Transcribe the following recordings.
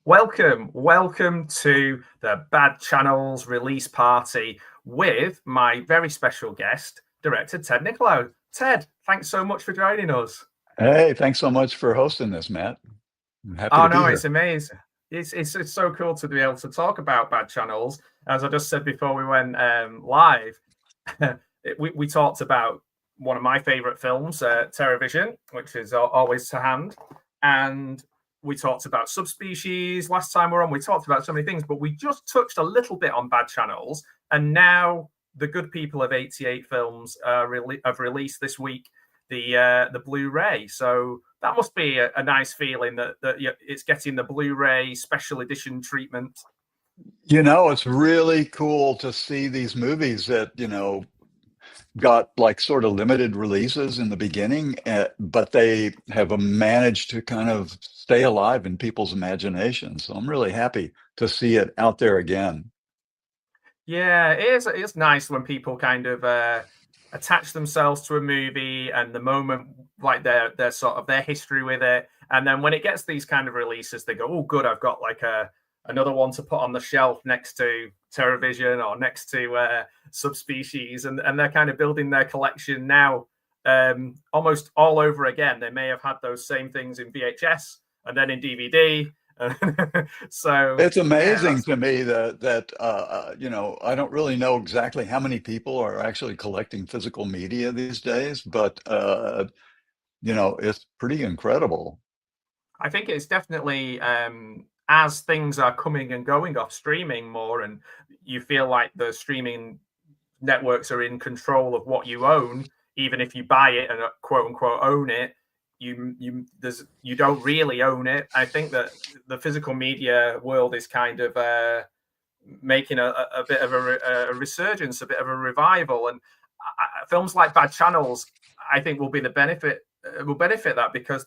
Welcome to the Bad Channels release party with my very special guest, director Ted Nicolaou. Ted, thanks so much for joining us. Hey, thanks so much for hosting this, Matt. I'm happy Oh to be no, it's here. amazing. It's so cool to be able to talk about Bad Channels. As I just said before we went live, we talked about one of my favorite films, TerrorVision, which is always to hand, and we talked about Subspecies last time we were on. We talked about so many things, but we just touched a little bit on Bad Channels, and now the good people of 88 Films have released this week the Blu-ray. So that must be a nice feeling that it's getting the Blu-ray special edition treatment. It's really cool to see these movies that, got like sort of limited releases in the beginning, but they have managed to kind of stay alive in people's imaginations. So I'm really happy to see it out there again. Yeah, it's nice when people kind of attach themselves to a movie and the moment, like their sort of their history with it, and then when it gets these kind of releases, they go, "Oh, good, I've got like another one to put on the shelf next to TerrorVision or next to Subspecies," and they're kind of building their collection now, almost all over again. They may have had those same things in VHS and then in DVD. So It's yeah, amazing that's to me that I don't really know exactly how many people are actually collecting physical media these days, but it's pretty incredible. I think it's definitely as things are coming and going off streaming more, and you feel like the streaming networks are in control of what you own, even if you buy it and quote unquote own it, you don't really own it. I think that the physical media world is kind of making a bit of a resurgence, a bit of a revival, and films like Bad Channels, I think, will be the benefit will benefit that because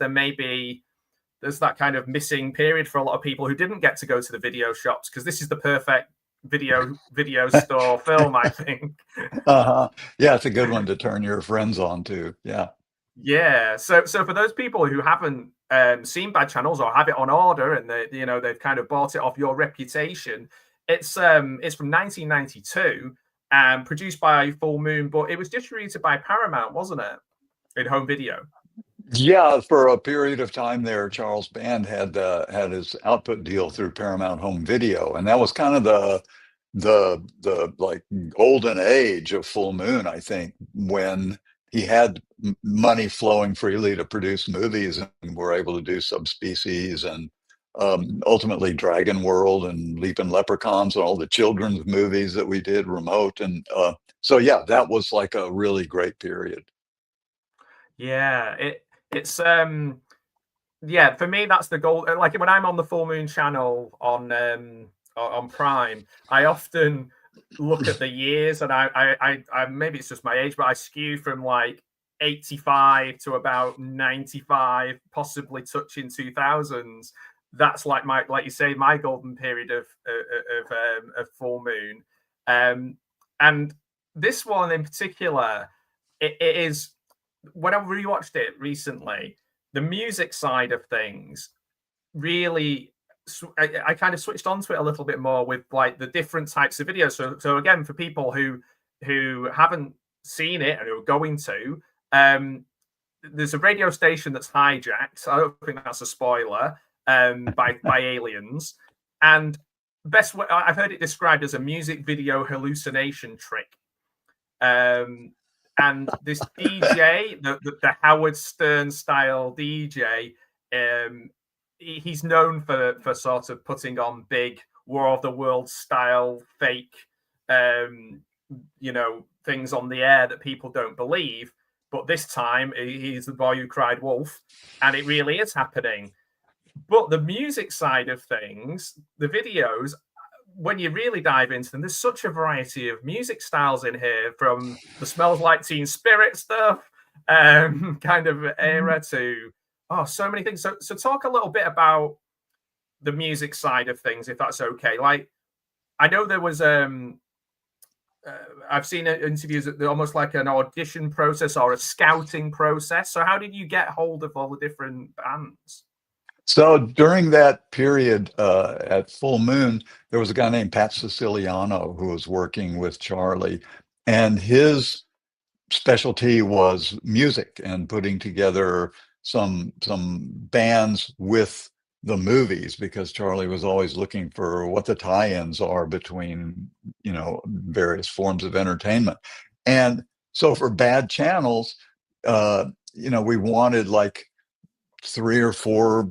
there's that kind of missing period for a lot of people who didn't get to go to the video shops, because this is the perfect video store film, I think. Uh-huh. Yeah, it's a good one to turn your friends on to. Yeah. Yeah. So for those people who haven't seen Bad Channels or have it on order and they've kind of bought it off your reputation, it's from 1992 and produced by Full Moon, but it was distributed by Paramount, wasn't it, in home video? Yeah, for a period of time there, Charles Band had his output deal through Paramount Home Video, and that was kind of the like golden age of Full Moon, I think, when he had money flowing freely to produce movies, and were able to do Subspecies and ultimately Dragon World and Leaping Leprechauns and all the children's movies that we did, Remote, and so yeah, that was like a really great period. Yeah, it's yeah, for me that's the goal. Like when I'm on the Full Moon channel on Prime, I often look at the years, and I maybe it's just my age, but I skew from like 85 to about 95, possibly touching 2000s. That's like you say, my golden period of Full Moon. And this one in particular, it is, when I rewatched it recently, the music side of things really, I kind of switched onto it a little bit more with like the different types of videos. So again, for people who haven't seen it and who are going to, there's a radio station that's hijacked. I don't think that's a spoiler, by aliens, and best way, I've heard it described as a music video hallucination trick. And this DJ, the Howard Stern style DJ, he's known for sort of putting on big War of the Worlds style fake, things on the air that people don't believe. But this time, he's the boy who cried wolf, and it really is happening. But the music side of things, the videos, when you really dive into them, there's such a variety of music styles in here, from the Smells Like Teen Spirit stuff, kind of era, to so many things. So talk a little bit about the music side of things, if that's okay. Like, I know there was I've seen interviews that they're almost like an audition process or a scouting process. So how did you get hold of all the different bands? So during that period at Full Moon, there was a guy named Pat Siciliano who was working with Charlie, and his specialty was music and putting together some bands with the movies, because Charlie was always looking for what the tie-ins are between, various forms of entertainment. And so for Bad Channels, we wanted like three or four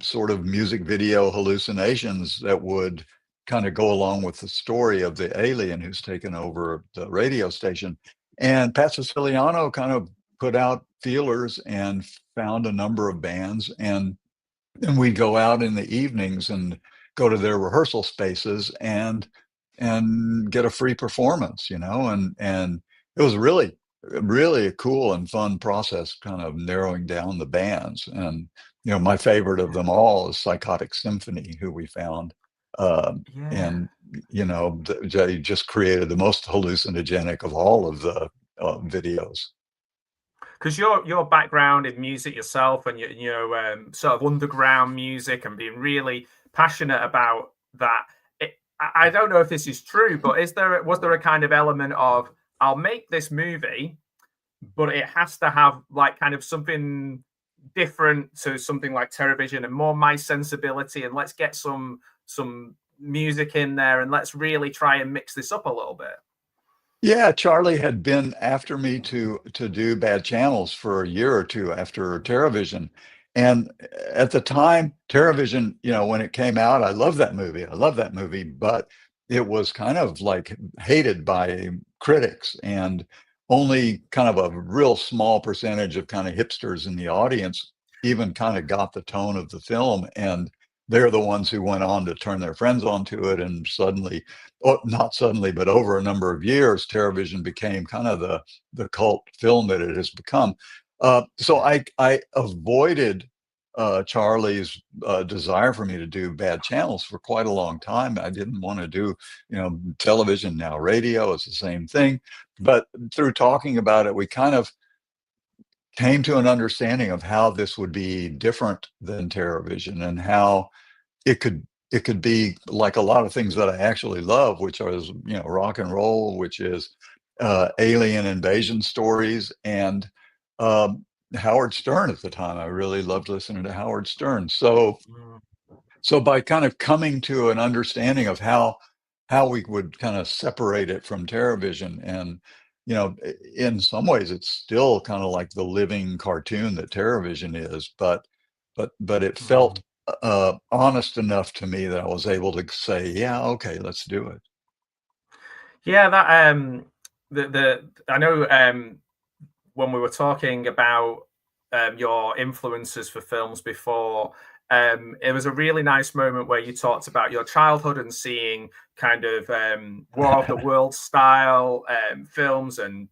sort of music video hallucinations that would kind of go along with the story of the alien who's taken over the radio station. And Pat Siciliano kind of put out feelers and found a number of bands, and we'd go out in the evenings and go to their rehearsal spaces and get a free performance, and it was really a cool and fun process, kind of narrowing down the bands. And my favorite of them all is Psychotic Symphony, who we found, Yeah. and they just created the most hallucinogenic of all of the videos. Because your background in music yourself, and sort of underground music, and being really passionate about that. I don't know if this is true, but was there a kind of element of, I'll make this movie, but it has to have like kind of something different to something like TerrorVision and more my sensibility, and let's get some music in there, and let's really try and mix this up a little bit? Yeah, Charlie had been after me to do Bad Channels for a year or two after TerrorVision. And at the time, TerrorVision, when it came out, I love that movie. I love that movie, but it was kind of like hated by critics, and only kind of a real small percentage of kind of hipsters in the audience even kind of got the tone of the film. And they're the ones who went on to turn their friends onto it, and suddenly, not suddenly, but over a number of years, TerrorVision became kind of the cult film that it has become. So I avoided Charlie's desire for me to do Bad Channels for quite a long time. I didn't want to do, television. Now radio is the same thing. But through talking about it, we kind of came to an understanding of how this would be different than TerrorVision, and how it could be like a lot of things that I actually love, which is, rock and roll, which is alien invasion stories, and um, Howard Stern at the time. I really loved listening to Howard Stern. So by kind of coming to an understanding of how we would kind of separate it from TerrorVision, and in some ways it's still kind of like the living cartoon that TerrorVision is, but it felt honest enough to me that I was able to say, yeah, okay, let's do it. Yeah, that the I know when we were talking about your influences for films before, it was a really nice moment where you talked about your childhood and seeing kind of War of the World style films, and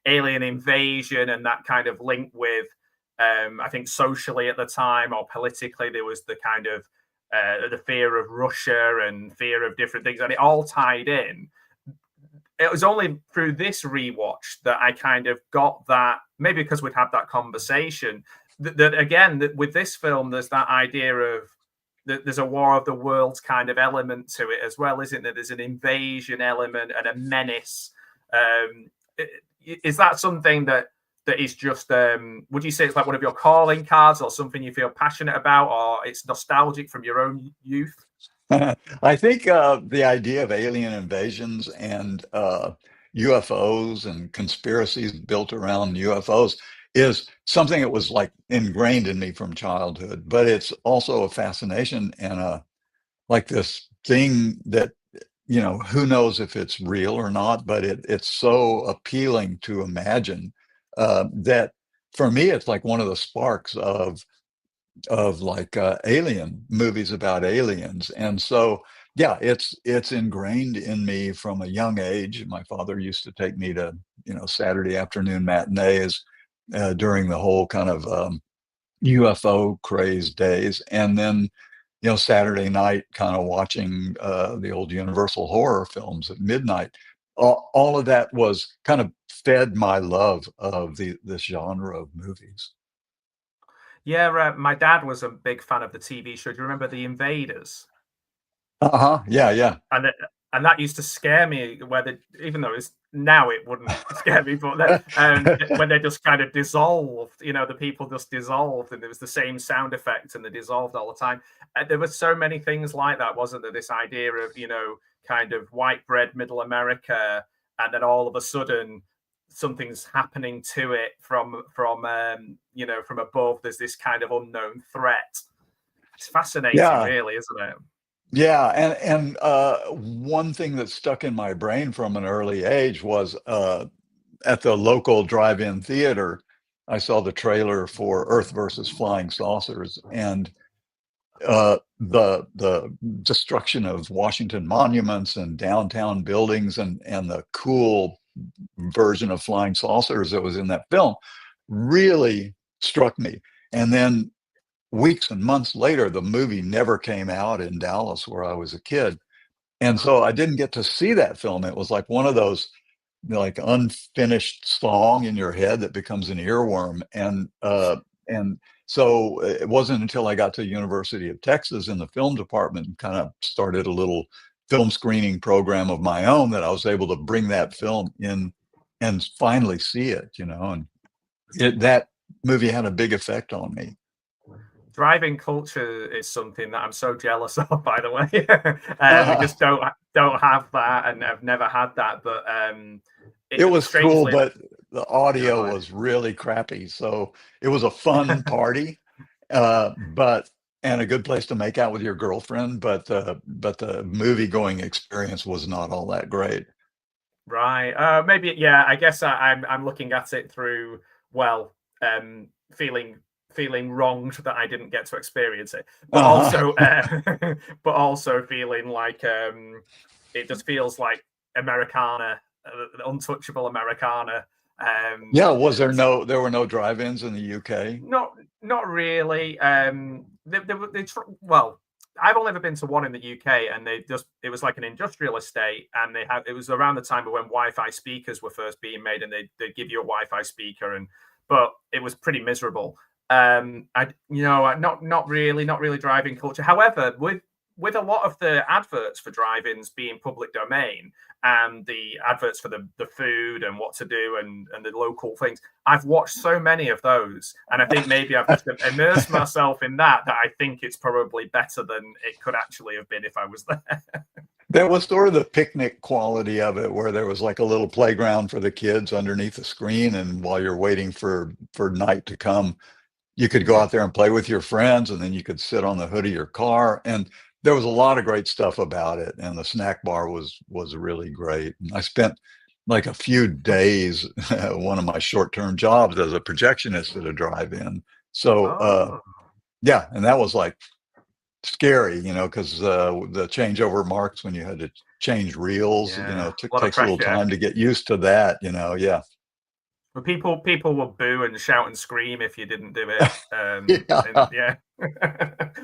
alien invasion, and that kind of link with I think socially at the time, or politically, there was the kind of the fear of Russia and fear of different things, and it all tied in. It was only through this rewatch that I kind of got that, maybe because we'd had that conversation, that again, that with this film, there's that idea of that there's a War of the Worlds kind of element to it as well, isn't there? There's an invasion element and a menace. Is that something that is just, would you say it's like one of your calling cards, or something you feel passionate about, or it's nostalgic from your own youth? I think the idea of alien invasions and UFOs and conspiracies built around UFOs is something that was like ingrained in me from childhood, but it's also a fascination and like this thing that, who knows if it's real or not, but it's so appealing to imagine that for me, it's like one of the sparks of like alien movies about aliens. And so yeah, it's ingrained in me from a young age. My father used to take me to Saturday afternoon matinees during the whole kind of UFO craze days, and then Saturday night kind of watching the old Universal horror films at midnight. All of that was kind of fed my love of this genre of movies. Yeah, my dad was a big fan of the TV show. Do you remember The Invaders? Uh-huh. Yeah, yeah. And and that used to scare me. Even though it's now it wouldn't scare me, but when they just kind of dissolved, the people just dissolved, and there was the same sound effect, and they dissolved all the time. There were so many things like that, wasn't there? This idea of kind of white bread middle America, and then all of a sudden something's happening to it from above. There's this kind of unknown threat. It's fascinating, Yeah. really, isn't it? Yeah, and one thing that stuck in my brain from an early age was at the local drive-in theater, I saw the trailer for Earth versus Flying Saucers, and the destruction of Washington monuments and downtown buildings, and the cool version of flying saucers that was in that film really struck me. And then weeks and months later, the movie never came out in Dallas, where I was a kid. And so I didn't get to see that film. It was like one of those like unfinished song in your head that becomes an earworm. And so it wasn't until I got to University of Texas in the film department and kind of started a little film screening program of my own that I was able to bring that film in and finally see it, and that movie had a big effect on me. Driving culture is something that I'm so jealous of, by the way. We just don't have that, and I've never had that. But it was cool, but the audio was really crappy. So it was a fun party, and a good place to make out with your girlfriend. But the movie going experience was not all that great. Right. Maybe. Yeah. I guess I'm looking at it through feeling wronged that I didn't get to experience it, but also feeling like it just feels like Americana, untouchable Americana. Yeah, there were no drive-ins in the UK? Not really. Well, I've only ever been to one in the UK, and it was like an industrial estate, and it was around the time when Wi-Fi speakers were first being made, and they'd give you a Wi-Fi speaker, but it was pretty miserable. Not really driving culture. However, with a lot of the adverts for drive-ins being public domain, and the adverts for the food and what to do and the local things, I've watched so many of those, and I think maybe I've just immersed myself in that I think it's probably better than it could actually have been if I was there. There was sort of the picnic quality of it, where there was like a little playground for the kids underneath the screen, and while you're waiting for night to come, you could go out there and play with your friends, and then you could sit on the hood of your car. And there was a lot of great stuff about it, and the snack bar was really great. And I spent like a few days, one of my short-term jobs as a projectionist at a drive-in. So yeah, and that was like scary, because the changeover marks when you had to change reels, it takes a little time to get used to that, yeah. But people will boo and shout and scream if you didn't do it. Yeah.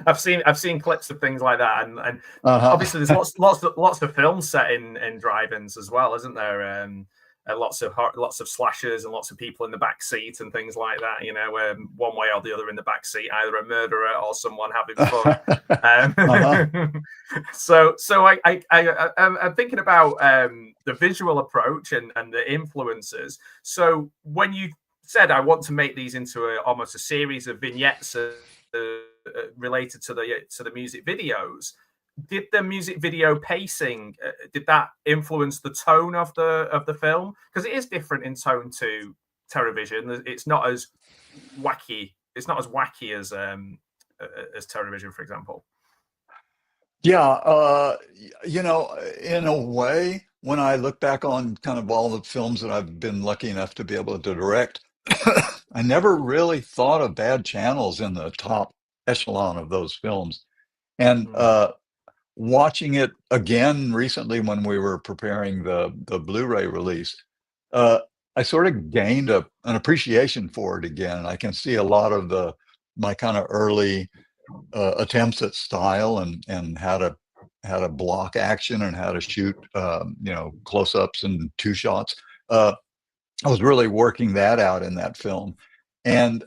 I've seen clips of things like that, and obviously there's lots of films set in drive-ins as well, isn't there? Lots of slashers and lots of people in the back seat and things like that. One way or the other in the back seat, either a murderer or someone having fun. So I'm thinking about the visual approach and the influences. So when you said I want to make these into almost a series of vignettes related to the music videos, did the music video pacing did that influence the tone of the film? Because it is different in tone to TerrorVision. It's not as wacky. It's not as wacky as TerrorVision, for example. Yeah, in a way, when I look back on kind of all the films that I've been lucky enough to be able to direct, I never really thought of Bad Channels in the top echelon of those films. And watching it again recently when we were preparing the Blu-ray release, I sort of gained an appreciation for it again. I can see a lot of my kind of early attempts at style and how to block action and how to shoot close-ups and two shots. I was really working that out in that film, and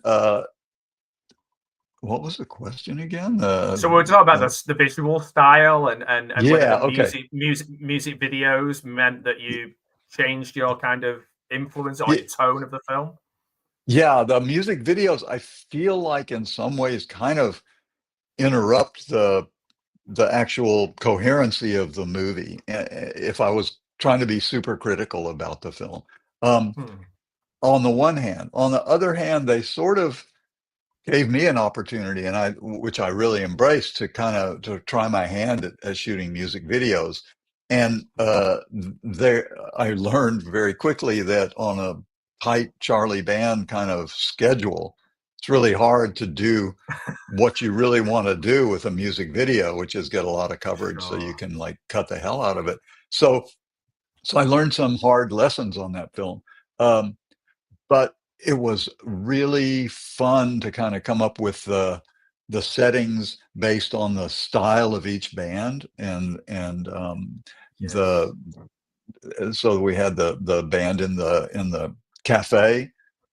what was the question again? So we're talking about the visual style and whether Yeah, the okay. music videos meant that you changed your kind of influence or Yeah, your tone of the film. yeah, the music videos, I feel like in some ways kind of interrupt the actual coherency of the movie, if I was trying to be super critical about the film. Um, Hmm. on the one hand. On the other hand, they sort of gave me an opportunity, and which I really embraced, to kind of to try my hand at shooting music videos. And there, I learned very quickly that on a tight Charlie Band kind of schedule, it's really hard to do what you really want to do with a music video, which is get a lot of coverage so you Sure. can like cut the hell out of it. So I learned some hard lessons on that film. Um, but it was really fun to kind of come up with the settings based on the style of each band, and Yes. the so we had the band in the cafe,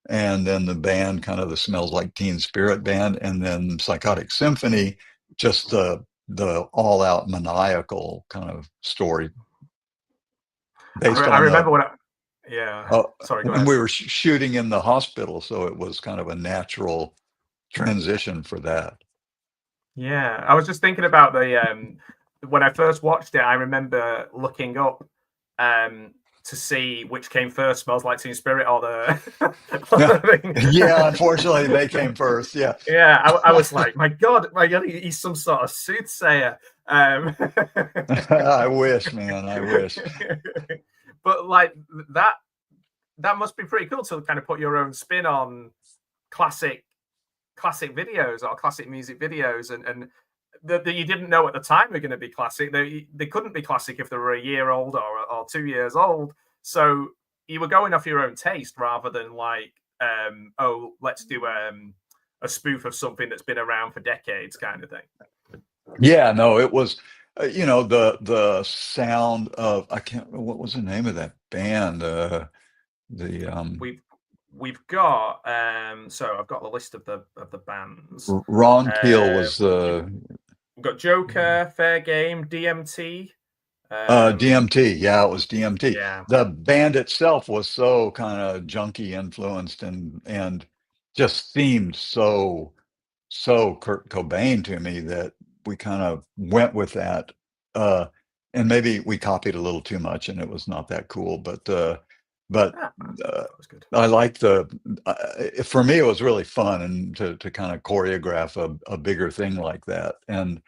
and then the band kind of the Smells Like Teen Spirit band, and then Psychotic Symphony, just the all out maniacal kind of story based I on remember the when yeah. uh, Sorry, go when ahead. we were shooting in the hospital, so it was kind of a natural transition for that. Yeah, I was just thinking about the when I first watched it, I remember looking up to see which came first, Smells Like Teen Spirit or the, or Yeah, the thing. yeah. Unfortunately, they came first. Yeah, Yeah, I was like, my God, he's some sort of soothsayer. I wish, man. I wish. But like that that must be pretty cool to kind of put your own spin on classic videos or classic music videos and that you didn't know at the time were going to be classic. They couldn't be classic if they were a year old or 2 years old. So you were going off your own taste rather than like, oh, let's do a spoof of something that's been around for decades, kind of thing. Yeah, no, it was. The sound of I can't. What was the name of that band? The We've got so I've got the list of the bands. Ron Keel Uh, was the we've got Joker, Fair Game, DMT. DMT. Yeah, it was DMT. Yeah, The band itself was so kind of junkie influenced and just seemed so Kurt Cobain to me that we kind of went with that. Uh, and maybe we copied a little too much and it was not that cool, but ah, uh, that was good. I liked for me, it was really fun and to kind of choreograph a bigger thing like that. And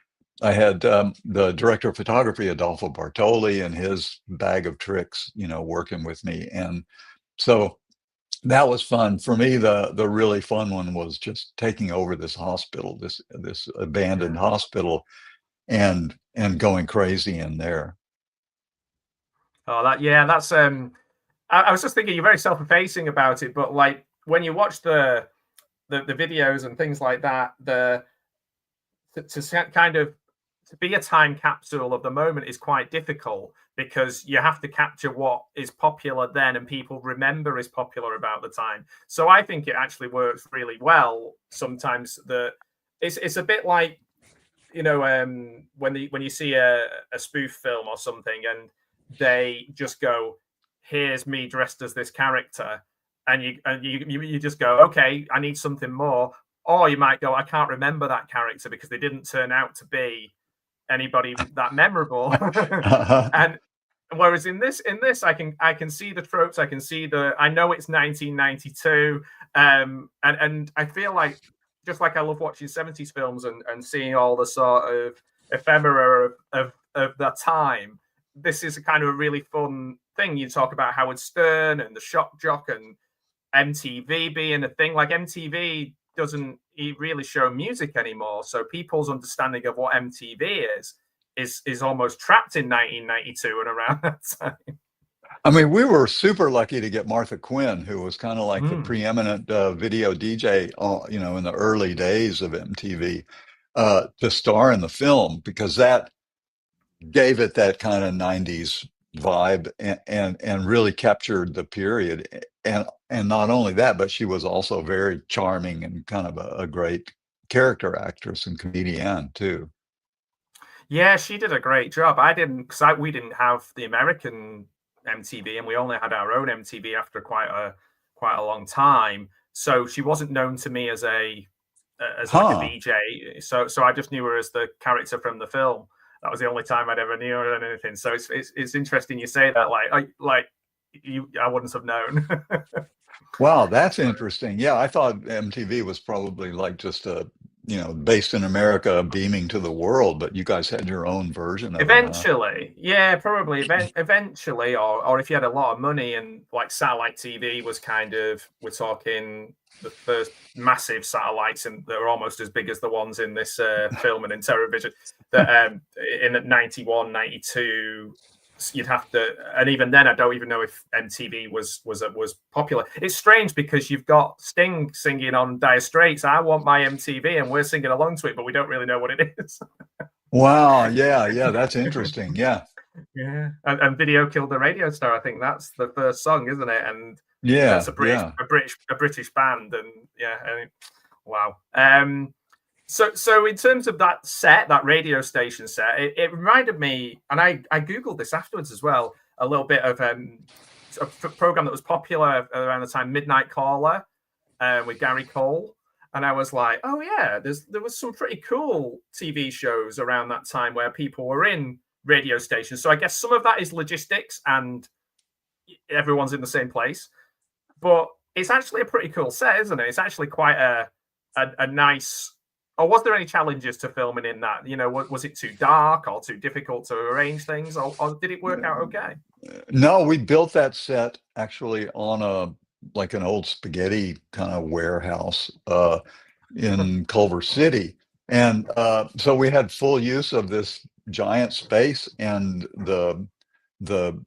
I had the director of photography, Adolfo Bartoli, and his bag of tricks, working with me. And so that was fun for me. The really fun one was just taking over this hospital, this abandoned Yeah. hospital, and going crazy in there. Oh, that's I was just thinking you're very self-effacing about it, but like when you watch the videos and things like that, to kind of to be a time capsule of the moment is quite difficult because you have to capture what is popular then and people remember is popular about the time. So I think it actually works really well. Sometimes it's a bit like when you see a spoof film or something and they just go, "Here's me dressed as this character," and you just go, "Okay, I need something more." Or you might go, "I can't remember that character because they didn't turn out to be anybody that memorable." And whereas in this I can see the tropes, I know it's 1992, and I feel like just like I love watching 70s films and seeing all the sort of ephemera of that time. This is a kind of a really fun thing. You talk about Howard Stern and the shock jock and MTV being a thing. Like MTV doesn't really show music anymore, so people's understanding of what MTV is almost trapped in 1992 and around that time. I mean, we were super lucky to get Martha Quinn, who was kind of like the Mm, preeminent video DJ, in the early days of MTV, to star in the film because that gave it that kind of 90s vibe and really captured the period. And not only that, but she was also very charming and kind of a great character actress and comedian too. Yeah, she did a great job. I didn't, because we didn't have the American MTV, and we only had our own MTV after quite a long time. So she wasn't known to me as like a Huh. VJ. So I just knew her as the character from the film. That was the only time I'd ever knew her and anything. So it's interesting you say that. I wouldn't have known. Wow, that's interesting. Yeah, I thought MTV was probably like just a, based in America, beaming to the world, but you guys had your own version of it, huh? Eventually, yeah, probably eventually, or if you had a lot of money, and like satellite TV was kind of, we're talking the first massive satellites, and they're almost as big as the ones in this film and in TerrorVision, that in 91, 92, you'd have to, and even then I don't even know if MTV was popular. It's strange because you've got Sting singing on Dire Straits, I Want My MTV, and we're singing along to it, but we don't really know what it is. Wow, yeah, that's interesting. Yeah, Yeah, and Video Killed the Radio Star. I think that's the first song, isn't it? And that's yeah, a yeah. British band, and yeah, wow. So in terms of that set, that radio station set, it reminded me, and I googled this afterwards as well, a little bit of a program that was popular around the time, Midnight Caller, with Gary Cole. And I was like, oh yeah, there was some pretty cool TV shows around that time where people were in radio stations. So I guess some of that is logistics and everyone's in the same place. But it's actually a pretty cool set, isn't it? It's actually quite a nice. Or was there any challenges to filming in that? Was it too dark or too difficult to arrange things, or did it work out okay? No, we built that set actually on like an old spaghetti kind of warehouse in Culver City. And so we had full use of this giant space, and the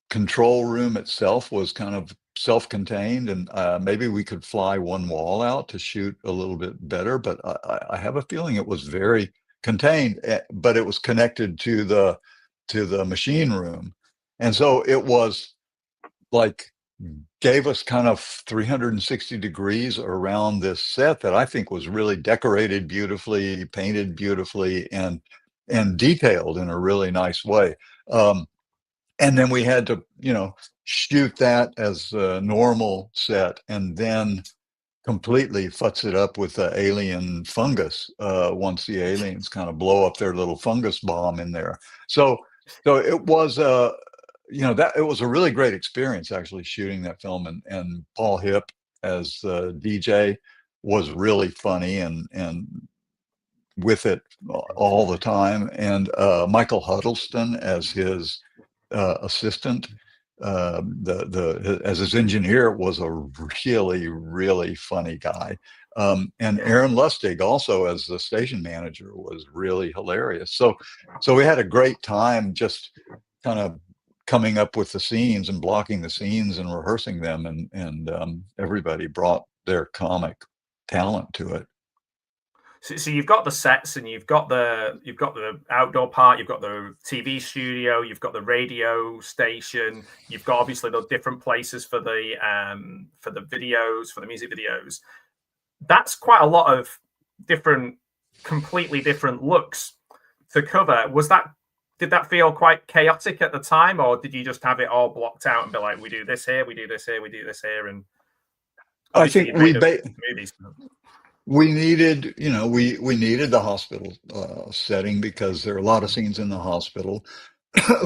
control room itself was kind of self-contained, and maybe we could fly one wall out to shoot a little bit better, but I have a feeling it was very contained, but it was connected to the machine room. And so it was like, gave us kind of 360 degrees around this set that I think was really decorated beautifully, painted beautifully, and detailed in a really nice way. And then we had to, shoot that as a normal set, and then completely futz it up with the alien fungus once the aliens kind of blow up their little fungus bomb in there. So it was that it was a really great experience actually shooting that film, and Paul Hipp as the DJ was really funny and with it all the time, and Michael Huddleston as his assistant, as his engineer, was a really funny guy. And Aaron Lustig also as the station manager was really hilarious. So we had a great time just kind of coming up with the scenes and blocking the scenes and rehearsing them, and everybody brought their comic talent to it. So you've got the sets, and you've got the outdoor part, you've got the TV studio, you've got the radio station, you've got obviously the different places for the videos, for the music videos. That's quite a lot of completely different looks to cover. Did that feel quite chaotic at the time, or did you just have it all blocked out and be like, we do this here, we do this here, we do this here? And I think we needed, we needed the hospital setting because there are a lot of scenes in the hospital.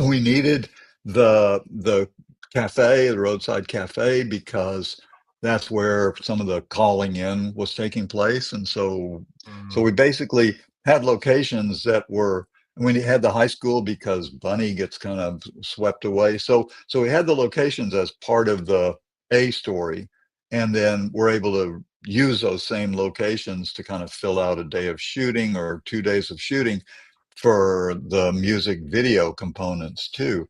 We needed the cafe, the roadside cafe, because that's where some of the calling in was taking place. And so we basically had locations that were, we had the high school because Bunny gets kind of swept away. So we had the locations as part of the A story, and then we're able to use those same locations to kind of fill out a day of shooting or 2 days of shooting for the music video components too.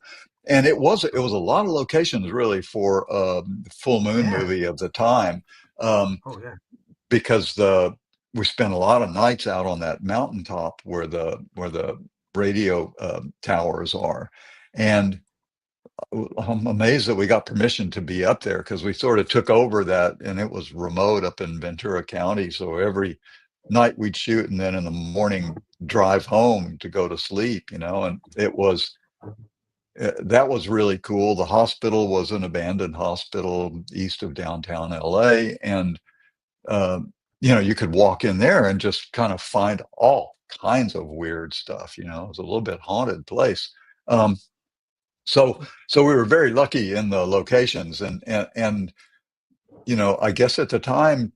And it was a lot of locations really for a full moon movie of the time. Because we spent a lot of nights out on that mountaintop where the radio towers are. And I'm amazed that we got permission to be up there, because we sort of took over that, and it was remote up in Ventura County. So every night we'd shoot, and then in the morning drive home to go to sleep, and it was that was really cool. The hospital was an abandoned hospital east of downtown LA, and you could walk in there and just kind of find all kinds of weird stuff. It was a little bit haunted place. Um, so we were very lucky in the locations, and I guess at the time,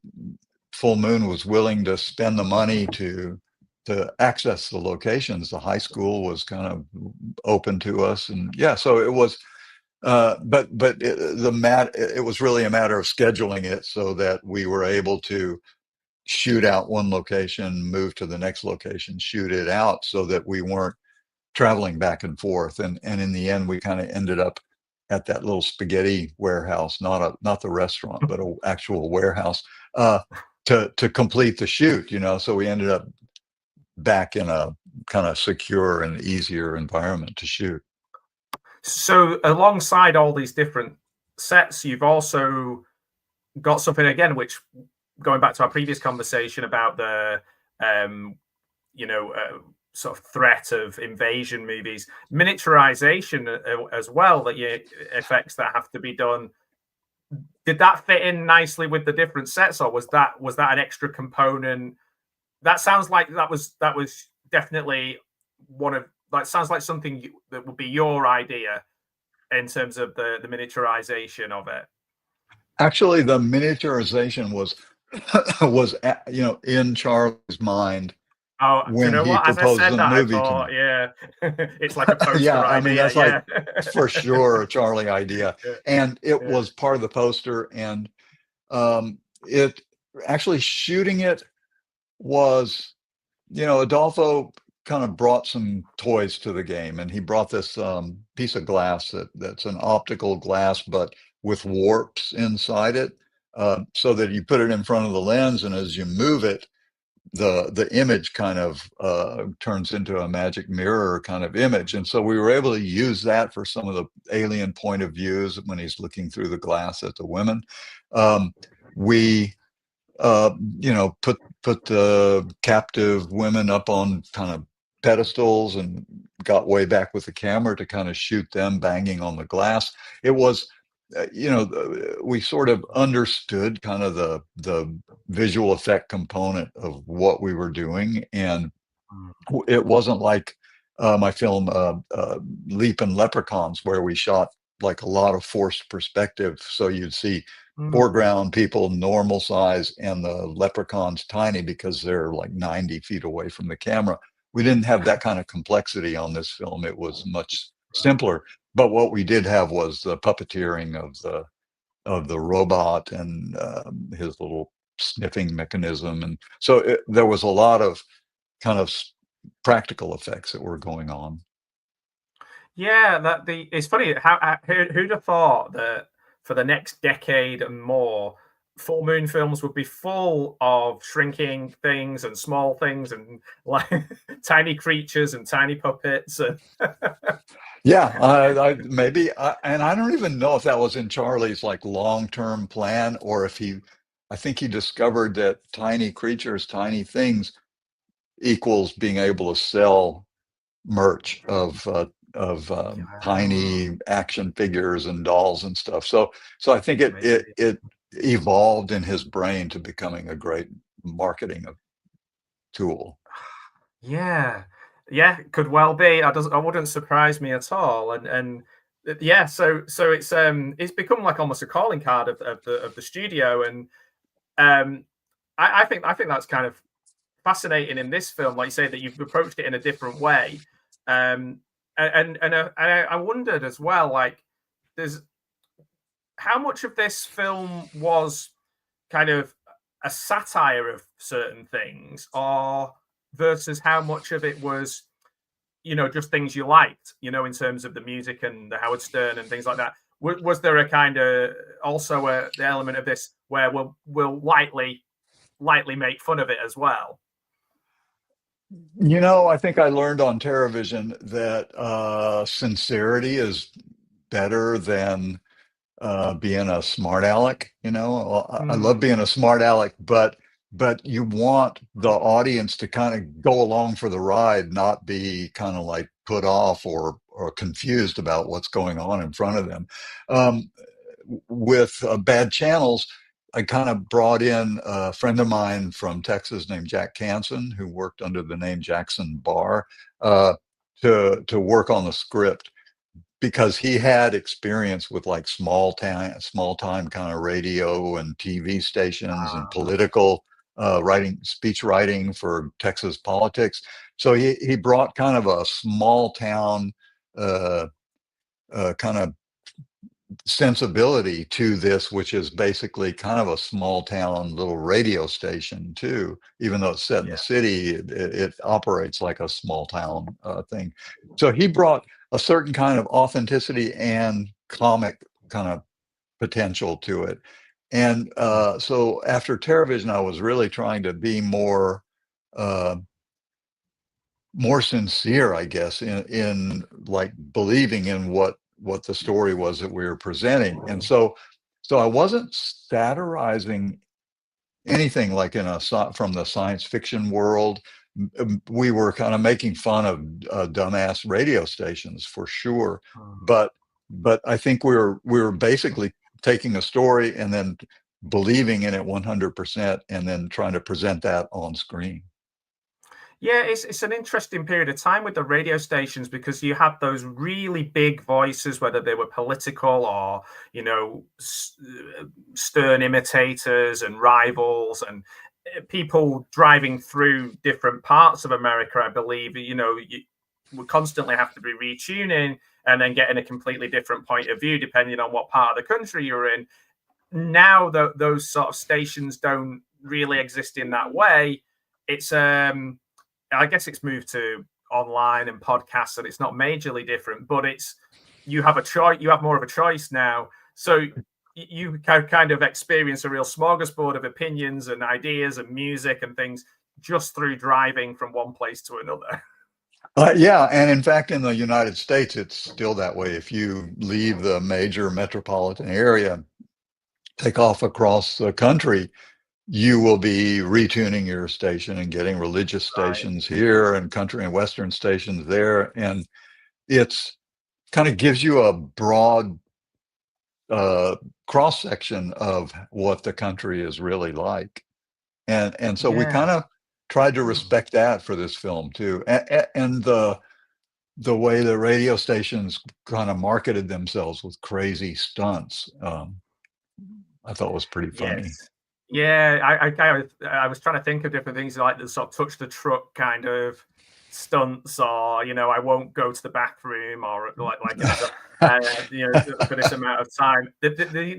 Full Moon was willing to spend the money to access the locations. The high school was kind of open to us, and yeah, so it was. It was really a matter of scheduling it so that we were able to shoot out one location, move to the next location, shoot it out, so that we weren't traveling back and forth. And in the end, we kind of ended up at that little spaghetti warehouse, not the restaurant, but an actual warehouse, to complete the shoot. So we ended up back in a kind of secure and easier environment to shoot. So alongside all these different sets, you've also got something again, which, going back to our previous conversation about the sort of threat of invasion movies, miniaturization as well, that you effects that have to be done. Did that fit in nicely with the different sets, or was that an extra component? That sounds like that was definitely one of, that sounds like something that would be your idea in terms of the miniaturization of it. Actually, the miniaturization was in Charlie's mind. Oh, do you know what? As I said that, I thought, yeah, it's like a poster yeah, I idea. mean, that's yeah. like for sure a Charlie idea, and it was part of the poster. And it actually, shooting it was, Adolfo kind of brought some toys to the game, and he brought this piece of glass that's an optical glass, but with warps inside it, so that you put it in front of the lens, and as you move it, the image kind of turns into a magic mirror kind of image. And so we were able to use that for some of the alien point of views when he's looking through the glass at the women. We put the captive women up on kind of pedestals and got way back with the camera to kind of shoot them banging on the glass. It was, we sort of understood kind of the visual effect component of what we were doing, and it wasn't like my film Leapin' Leprechauns, where we shot like a lot of forced perspective, so you'd see foreground people normal size and the leprechauns tiny because they're like 90 feet away from the camera. We didn't have that kind of complexity on this film. It was much simpler. But what we did have was the puppeteering of the robot and his little sniffing mechanism, and so there was a lot of kind of practical effects that were going on. Yeah, it's funny how who'd have thought that for the next decade and more, Full Moon films would be full of shrinking things and small things and like tiny creatures and tiny puppets. And yeah, and I don't even know if that was in Charlie's like long-term plan, or if I think he discovered that tiny creatures, tiny things equals being able to sell merch of tiny action figures and dolls and stuff. So I think it evolved in his brain to becoming a great marketing tool. Yeah, could well be. I wouldn't surprise me at all. And yeah, so it's become like almost a calling card of the studio. And I think that's kind of fascinating in this film, like you say, that you've approached it in a different way. And I wondered as well, like, there's how much of this film was kind of a satire of certain things, or versus how much of it was, just things you liked, in terms of the music and the Howard Stern and things like that. Was there a kind of also the element of this where we'll lightly make fun of it as well? I think I learned on TerrorVision that sincerity is better than being a smart aleck. I love being a smart aleck, but but you want the audience to kind of go along for the ride, not be kind of like put off or confused about what's going on in front of them. Um, with Bad Channels, I kind of brought in a friend of mine from Texas named Jack Canson, who worked under the name Jackson Barr, uh, to work on the script, because he had experience with like small time kind of radio and TV stations and political speech writing for Texas politics. So he brought kind of a small town uh, kind of sensibility to this, which is basically kind of a small town little radio station too. Even though it's set in the city, it operates like a small town thing. So he brought a certain kind of authenticity and comic kind of potential to it. And so after TerrorVision, I was really trying to be uh, more sincere, I guess, in like believing in what the story was that we were presenting. And so I wasn't satirizing anything like from the science fiction world. We were kind of making fun of dumbass radio stations for sure, but I think we were basically taking a story and then believing in it 100%, and then trying to present that on screen. Yeah, it's an interesting period of time with the radio stations, because you had those really big voices, whether they were political or, you know, stern imitators and rivals, and people driving through different parts of America. I believe, you know, you would constantly have to be retuning and then getting a completely different point of view depending on what part of the country you're in. Now, those sort of stations don't really exist in that way. It's I guess it's moved to online and podcasts, and it's not majorly different, but you have a choice. You have more of a choice now, so you can kind of experience a real smorgasbord of opinions and ideas and music and things just through driving from one place to another. Yeah, and in fact, in the United States, it's still that way. If you leave the major metropolitan area, take off across the country, you will be retuning your station and getting religious stations here and country and Western stations there. And it's kind of gives you a broad cross section of what the country is really like. And so we kind of tried to respect that for this film too. And the way the radio stations kind of marketed themselves with crazy stunts, I thought was pretty funny. Yeah, I was trying to think of different things like the sort of touch the truck kind of stunts, or, you know, I won't go to the bathroom, or you know, for this amount of time.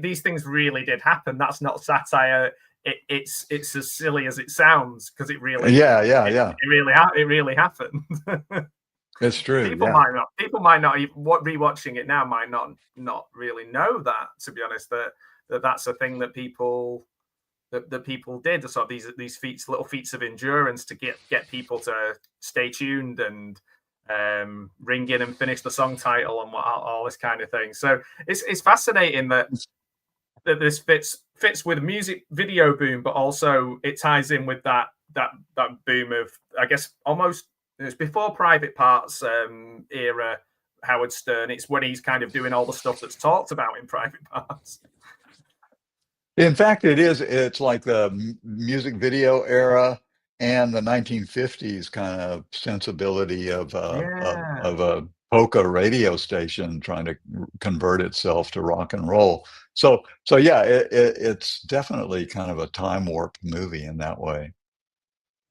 These things really did happen. That's not satire. It's as silly as it sounds, because it really it really happened. It's true. People might not even rewatching it now might not really know that, to be honest, that's a thing that people did. So these little feats of endurance to get people to stay tuned and ring in and finish the song title and all this kind of thing. So it's fascinating that this fits with music video boom, but also it ties in with that boom of, I guess, almost, it's before Private Parts era Howard Stern. It's when he's kind of doing all the stuff that's talked about in Private Parts. In fact, it's like the music video era and the 1950s kind of sensibility of a polka radio station trying to convert itself to rock and roll. So yeah, it's definitely kind of a time warp movie in that way.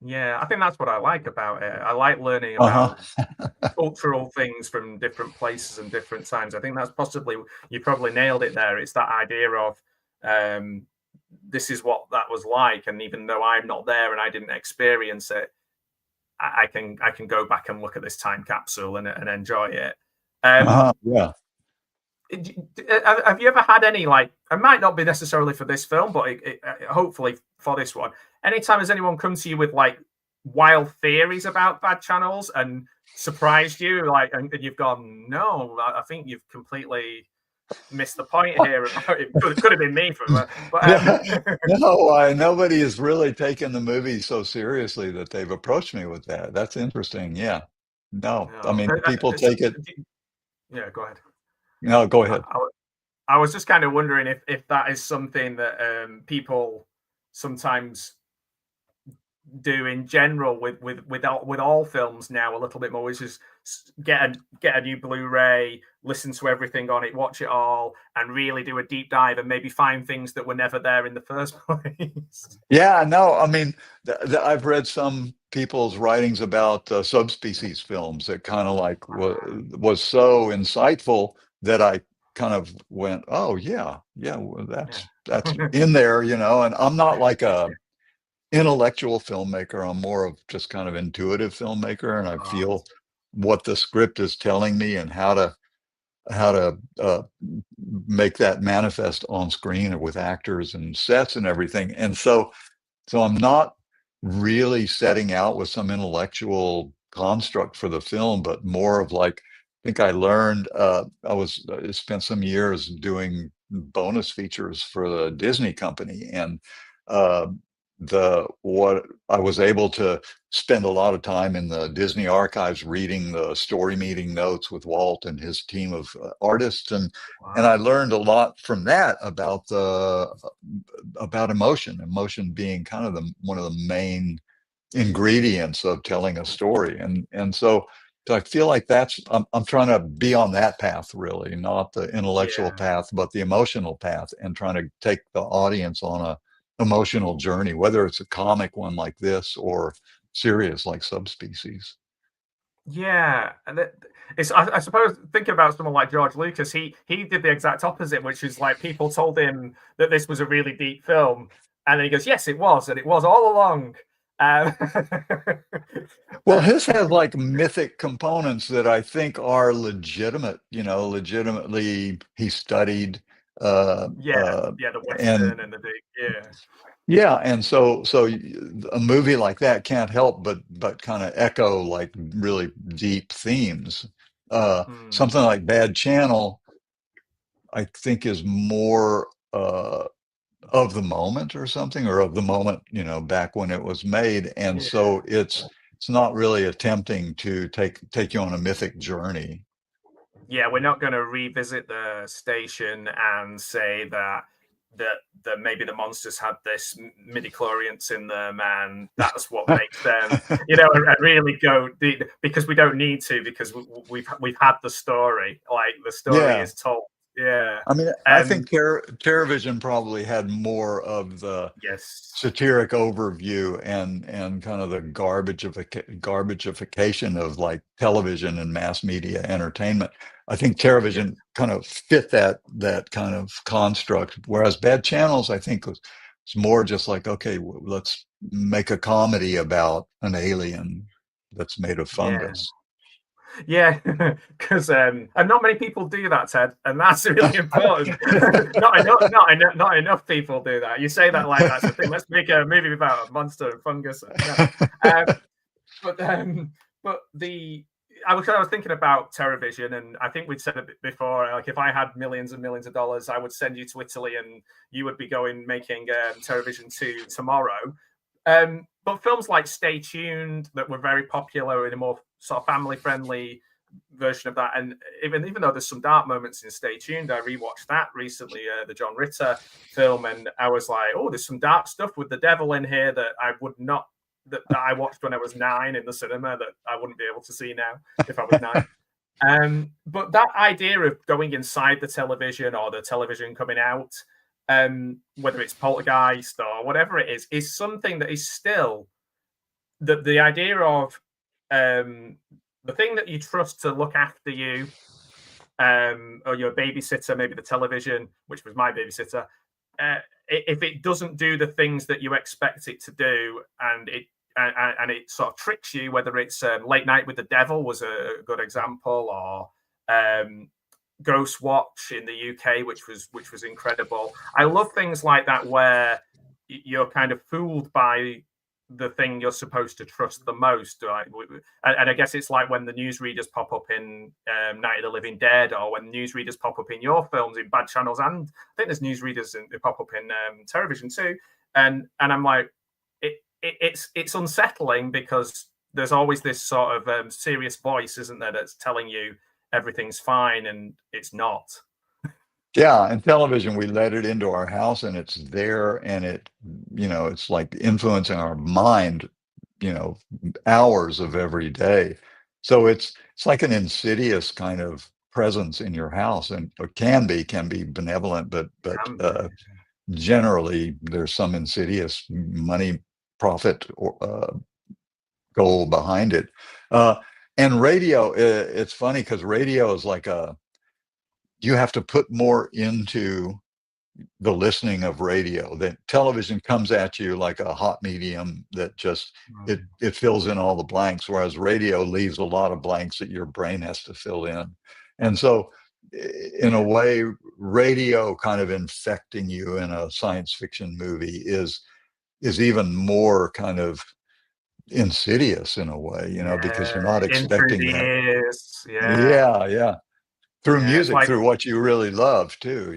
Yeah, I think that's what I like about it. I like learning about cultural things from different places and different times. I think that's possibly, you probably nailed it there. It's that idea of this is what that was like, and even though I'm not there and I didn't experience it, I can go back and look at this time capsule and enjoy it. Yeah. Have you ever had any, like, it might not be necessarily for this film, but hopefully for this one, anytime has anyone come to you with like wild theories about Bad Channels and surprised you, like, and you've gone, no, I think you've completely missed the point here. It could have been me, No, nobody has really taken the movie so seriously that they've approached me with that. That's interesting. Yeah. No, I no. mean, people take it. Yeah, go ahead. No, go ahead. I was just kind of wondering if that is something that people sometimes do in general with all films now a little bit more, which is get a new Blu-ray, listen to everything on it, watch it all, and really do a deep dive and maybe find things that were never there in the first place. Yeah, no, I mean, I've read some people's writings about subspecies films that kind of like was so insightful that I kind of went, oh yeah, well, that's in there, you know. And I'm not like a intellectual filmmaker. I'm more of just kind of intuitive filmmaker, and I feel what the script is telling me and how to make that manifest on screen or with actors and sets and everything. And so I'm not really setting out with some intellectual construct for the film, but more of like, I think I learned, I spent some years doing bonus features for the Disney company, and uh, what I was able to spend a lot of time in the Disney archives reading the story meeting notes with Walt and his team of artists, and I learned a lot from that about emotion being kind of one of the main ingredients of telling a story. And so I feel like I'm trying to be on that path, really, not the intellectual path, but the emotional path, and trying to take the audience on a emotional journey, whether it's a comic one like this or serious like Subspecies. Yeah, and I suppose thinking about someone like George Lucas, he did the exact opposite, which is like people told him that this was a really deep film, and then he goes, "Yes, it was, and it was all along." Um, Well, his has like mythic components that I think are legitimate, legitimately he studied, the and Western and the big, yeah, and so a movie like that can't help but kind of echo like really deep themes. Something like Bad Channel, I think, is more of the moment or something, or of the moment, back when it was made, and so it's not really attempting to take you on a mythic journey. Yeah, we're not going to revisit the station and say that maybe the monsters had this midi-chlorians in them, and that's what makes them, and really go because we don't need to, because we've had the story. Like the story Yeah. is told. Yeah. I mean, I think TerrorVision probably had more of the satiric overview and kind of the garbagification of like television and mass media entertainment. I think TerrorVision kind of fit that kind of construct, whereas Bad Channels, I think, was more just like, okay, let's make a comedy about an alien that's made of fungus. Yeah, because and not many people do that, Ted, and that's really important. not enough people do that. You say that like that's the thing. Let's make a movie about a monster and fungus. But I was thinking about TerrorVision, and I think we'd said it before. Like, if I had millions and millions of dollars, I would send you to Italy, and you would be making TerrorVision 2 tomorrow. But films like Stay Tuned, that were very popular in a more sort of family-friendly version of that, and even though there's some dark moments in Stay Tuned, I rewatched that recently, the John Ritter film, and I was like, oh, there's some dark stuff with the devil in here that I would not that I watched when I was 9 in the cinema that I wouldn't be able to see now if I was 9. But that idea of going inside the television, or the television coming out, whether it's Poltergeist or whatever it is something that is still the idea of the thing that you trust to look after you, or your babysitter, maybe the television, which was my babysitter. If it doesn't do the things that you expect it to do, and it sort of tricks you, whether it's Late Night with the Devil was a good example, or Ghost Watch in the UK, which was incredible. I love things like that where you're kind of fooled by the thing you're supposed to trust the most. Right? And I guess it's like when the newsreaders pop up in Night of the Living Dead, or when newsreaders pop up in your films in bad channels, and I think there's newsreaders they pop up in TerrorVision too. And I'm like, it's unsettling because there's always this sort of serious voice, isn't there, that's telling you everything's fine and it's not. Yeah, and television, we let it into our house and it's there, and it, it's like influencing our mind, hours of every day. So it's like an insidious kind of presence in your house, and it can be benevolent, but generally there's some insidious money profit goal behind it. And radio, it's funny because radio is like you have to put more into the listening of radio. That television comes at you like a hot medium that just it fills in all the blanks, whereas radio leaves a lot of blanks that your brain has to fill in. And so in a way, radio kind of infecting you in a science fiction movie is even more kind of insidious in a way, because you're not expecting that. Yeah. Through music, like, through what you really love too,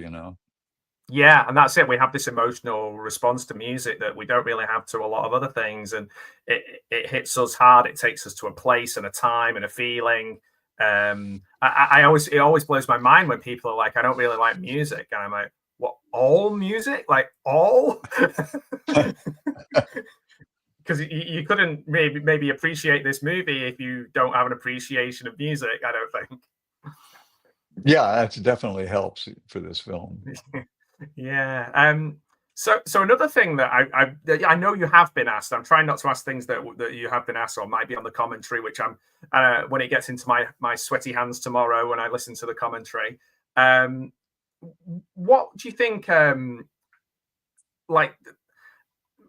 Yeah, and that's it. We have this emotional response to music that we don't really have to a lot of other things, and it hits us hard. It takes us to a place and a time and a feeling. It always blows my mind when people are like, "I don't really like music," and I'm like, "What? All music? Like all?" Because you couldn't maybe appreciate this movie if you don't have an appreciation of music, I don't think. Yeah, that definitely helps for this film. Yeah. So another thing that I know you have been asked. I'm trying not to ask things that you have been asked or might be on the commentary, which I'm when it gets into my sweaty hands tomorrow when I listen to the commentary. What do you think? Like,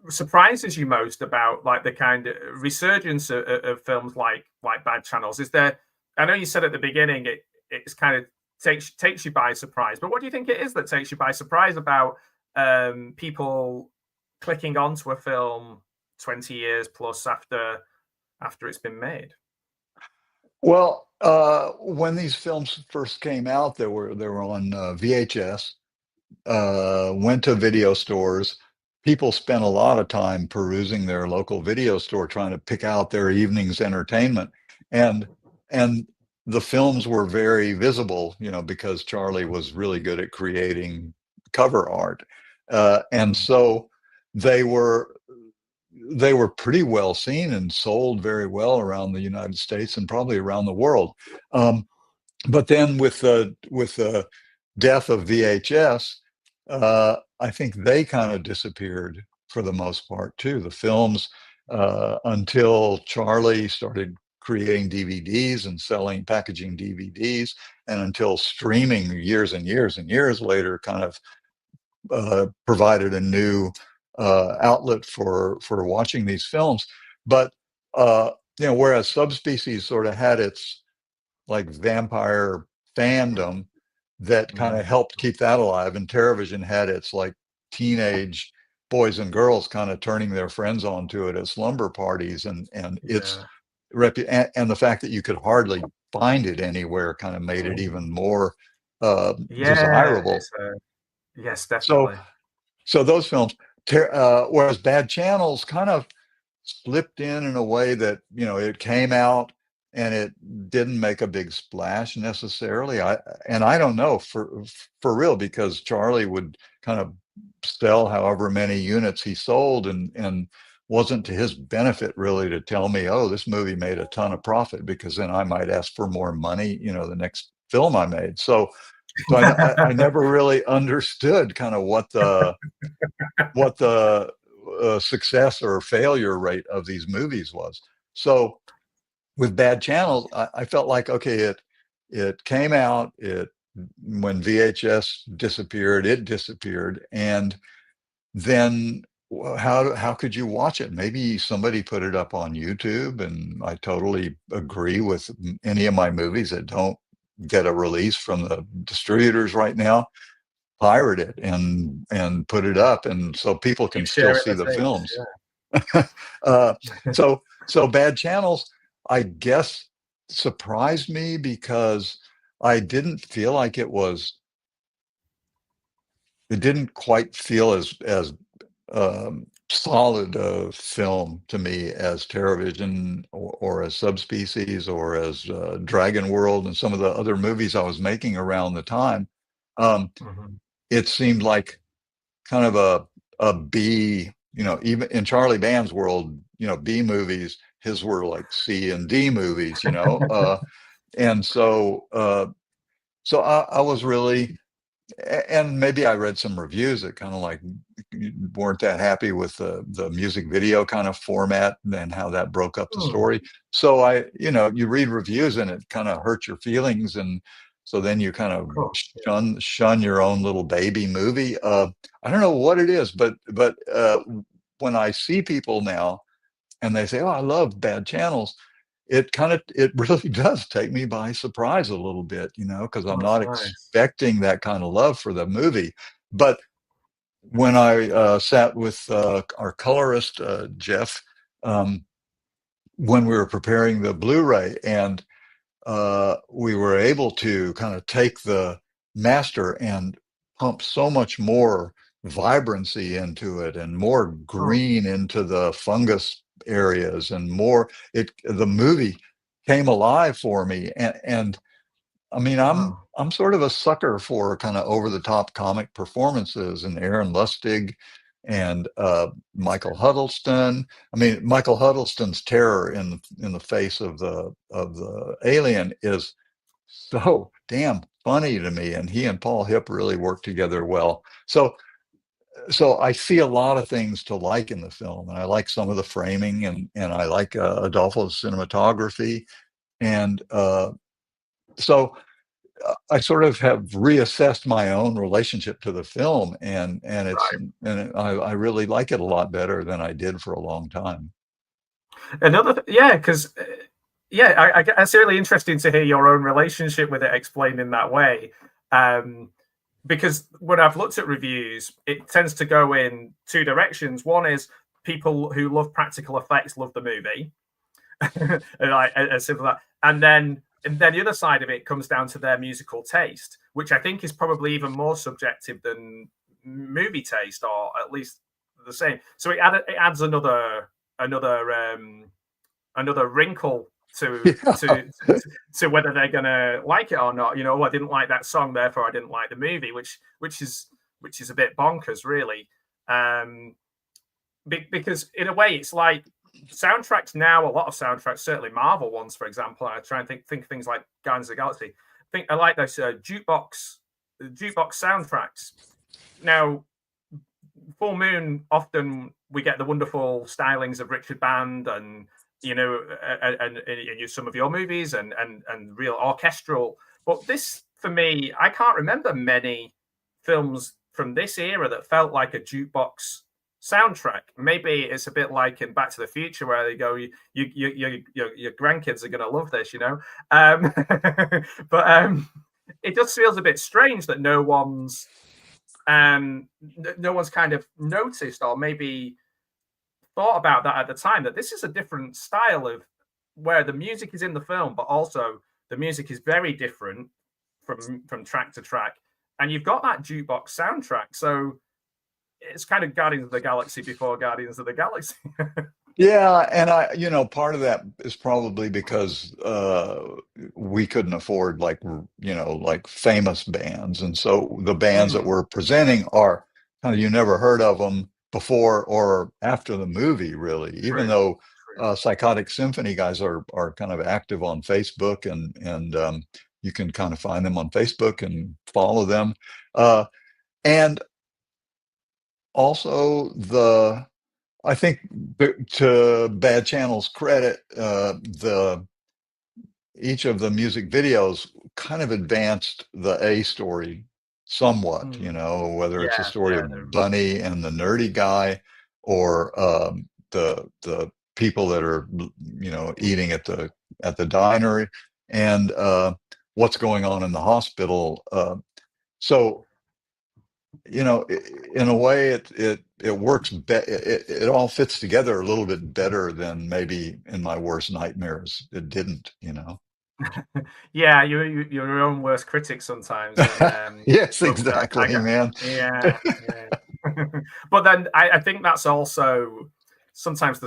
surprises you most about like the kind of resurgence of films like Bad Channels? Is there? I know you said at the beginning it's kind of takes you by surprise, but what do you think it is that takes you by surprise about people clicking onto a film 20 years plus after it's been made? Well, when these films first came out, they were on VHS. Went to video stores. People spent a lot of time perusing their local video store, trying to pick out their evening's entertainment, and the films were very visible, because Charlie was really good at creating cover art, and so they were pretty well seen and sold very well around the United States and probably around the world. But then with the death of VHS, I think they kind of disappeared for the most part too. The films, until Charlie started creating DVDs and packaging DVDs, and until streaming years and years and years later kind of provided a new outlet for watching these films. But whereas Subspecies sort of had its like vampire fandom that kind of helped keep that alive, and TerrorVision had its like teenage boys and girls kind of turning their friends onto it at slumber parties, and its and the fact that you could hardly find it anywhere kind of made it even more desirable. Yes, definitely. So those films, whereas Bad Channels kind of slipped in a way that, it came out and it didn't make a big splash necessarily. I don't know for real, because Charlie would kind of sell however many units he sold, and wasn't to his benefit really to tell me, oh, this movie made a ton of profit, because then I might ask for more money, the next film I made. So I never really understood kind of what the success or failure rate of these movies was. So with Bad Channels, I felt like, okay, it came out, when VHS disappeared, it disappeared, and then how could you watch it? Maybe somebody put it up on YouTube, and I totally agree with any of my movies that don't get a release from the distributors right now. Pirate it and put it up, and so people can still see the films. uh, so Bad Channels, I guess, surprised me because I didn't feel like it didn't quite feel as solid a film to me as TerrorVision or as Subspecies or as Dragon World and some of the other movies I was making around the time. Mhm. It seemed like kind of a B, even in Charlie Band's world, B movies, his were like C and D movies, and so I was really, and maybe I read some reviews that kind of like weren't that happy with the music video kind of format and how that broke up the Hmm. story. So you read reviews and it kind of hurts your feelings, and so then you kind of Of course. shun your own little baby movie. I don't know what it is, but when I see people now and they say, "Oh, I love Bad Channels," it really does take me by surprise a little bit, because Oh, I'm that's not nice. expecting that kind of love for the movie. But when I sat with our colorist Jeff, um, when we were preparing the Blu-ray, and we were able to kind of take the master and pump so much more vibrancy into it and more Oh, green into the fungus areas and more the movie came alive for me, and I mean, wow. I'm sort of a sucker for kind of over the top comic performances, and Aaron Lustig and Michael Huddleston. I mean, Michael Huddleston's terror in the face of the alien is so damn funny to me, and he and Paul Hipp really work together well. So I see a lot of things to like in the film, and I like some of the framing, and I like Adolfo's cinematography, and so I sort of have reassessed my own relationship to the film, Right. and I really like it a lot better than I did for a long time. Yeah, because yeah, it's really interesting to hear your own relationship with it explained in that way. Um, because when I've looked at reviews, it tends to go in two directions. One is people who love practical effects love the movie, and like as simple as that. And then the other side of it comes down to their musical taste, which I think is probably even more subjective than movie taste, or at least the same. So it adds another wrinkle to Yeah. to to whether they're gonna like it or not. I didn't like that song, therefore I didn't like the movie, which is a bit bonkers, really. Um, because in a way, it's like soundtracks now. A lot of soundtracks, certainly Marvel ones, for example. I try and think things like Guardians of the Galaxy. I like those jukebox soundtracks. Now, Full Moon, often we get the wonderful stylings of Richard Band and some of your movies and real orchestral. But this, for me, I can't remember many films from this era that felt like a jukebox soundtrack. Maybe it's a bit like in Back to the Future, where they go, your grandkids are going to love this, um, but it just feels a bit strange that no one's kind of noticed or maybe thought about that at the time, that this is a different style of where the music is in the film, but also the music is very different from track to track, and you've got that jukebox soundtrack. So it's kind of Guardians of the Galaxy before Guardians of the Galaxy. Yeah, and part of that is probably because we couldn't afford like famous bands, and so the bands that Mm, we're presenting are kind of you never heard of them before or after the movie, really. Even true, though true. Psychotic Symphony guys are kind of active on Facebook, and you can kind of find them on Facebook and follow them, and also I think to Bad Channel's credit, the each of the music videos kind of advanced the A story somewhat, Mm, whether it's a yeah, story yeah, of Bunny and the nerdy guy, or the people that are eating at the diner, and what's going on in the hospital. So in a way, it works. It all fits together a little bit better than maybe in my worst nightmares it didn't. Yeah, you're your own worst critic sometimes, and Yes, but I exactly, get, man. yeah, yeah. But then I think that's also sometimes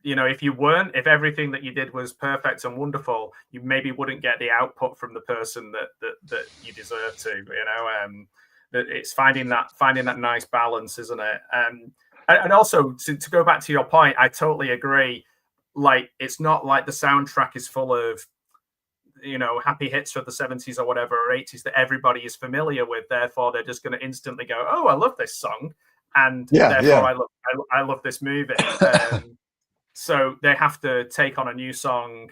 if everything that you did was perfect and wonderful, you maybe wouldn't get the output from the person that you deserve to. That it's finding that nice balance, isn't it? And also to go back to your point, I totally agree. Like, it's not like the soundtrack is full of happy hits from the 70s or whatever, or 80s that everybody is familiar with. Therefore, they're just going to instantly go, "Oh, I love this song," and Yeah, therefore yeah. I love this movie. So they have to take on a new song,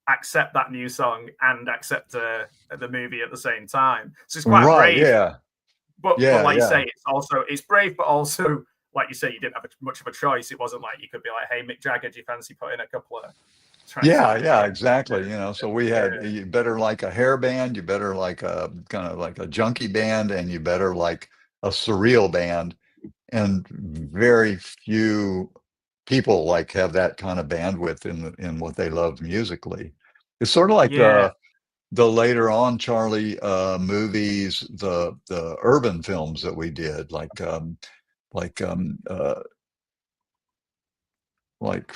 accept that new song, and accept the movie at the same time. So it's quite Right, brave. yeah. But Yeah, like you yeah. say, it's brave, but also, like you say, you didn't have much of a choice. It wasn't like you could be like, "Hey, Mick Jagger, do you fancy putting a couple of tracks Yeah, on here?" yeah, exactly. So we had, Yeah. you better like a hair band, you better like a kind of like a junkie band, and you better like a surreal band. And very few people like have that kind of bandwidth in what they love musically. It's sort of like Yeah. the later on Charlie movies, the urban films that we did, like like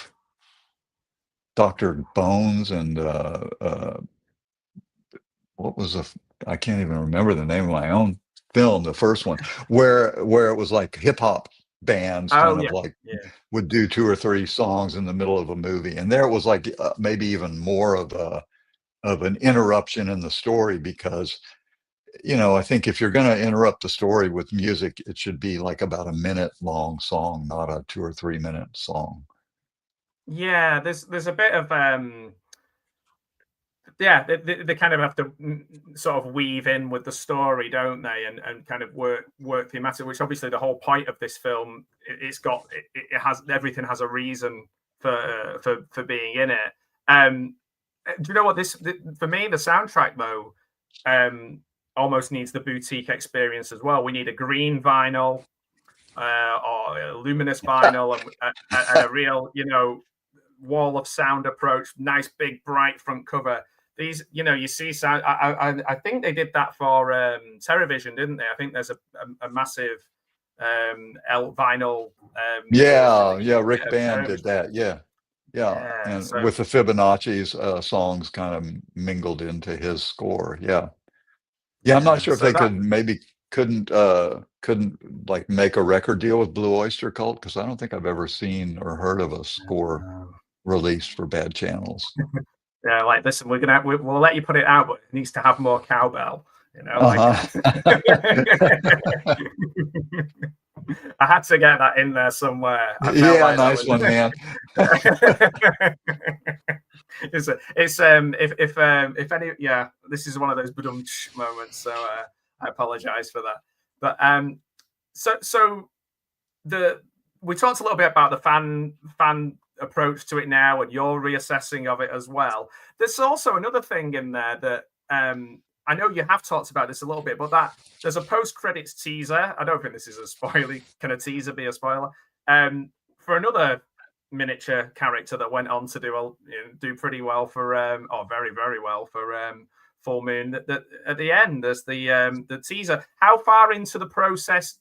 Dr. Bones and what was I can't even remember the name of my own film, the first one, where it was like hip hop bands Oh kind of yeah. like Yeah. would do two or three songs in the middle of a movie, and there was like maybe even more of an interruption in the story because I think if you're going to interrupt the story with music, it should be like about a minute long song, not a 2 or 3 minute song. Yeah, there's a bit of yeah, they kind of have to sort of weave in with the story, don't they? And kind of work thematic, which obviously the whole point of this film, it has everything has a reason for being in it. Do you know what for me, the soundtrack though, almost needs the boutique experience as well. We need a green vinyl, or a luminous vinyl, and a real, wall of sound approach, nice big bright front cover. These, you see sound. I think they did that for TerrorVision, didn't they? I think there's a massive vinyl version Yeah, that you yeah, can Rick get of Band did TerrorVision. that. Yeah. Yeah, Yeah. and So with the Fibonacci's songs kind of mingled into his score. Yeah. Yeah, I'm not yeah. sure if So they that. couldn't like make a record deal with Blue Oyster Cult, because I don't think I've ever seen or heard of a score released for Bad Channels. Yeah, like, listen, we'll let you put it out, but it needs to have more cowbell. Like. Uh-huh. I had to get that in there somewhere. I felt Yeah, like that nice was. one, man. If any, yeah, this is one of those badumch moments. So I apologize for that. But so the we talked a little bit about the fan approach to it now, and your reassessing of it as well. There's also another thing in there that I know you have talked about this a little bit, but that there's a post-credits teaser. I don't think this is a spoiler. Can a teaser be a spoiler? For another miniature character that went on to do pretty well for or very very well for Full Moon. That at the end there's the teaser. How far into the process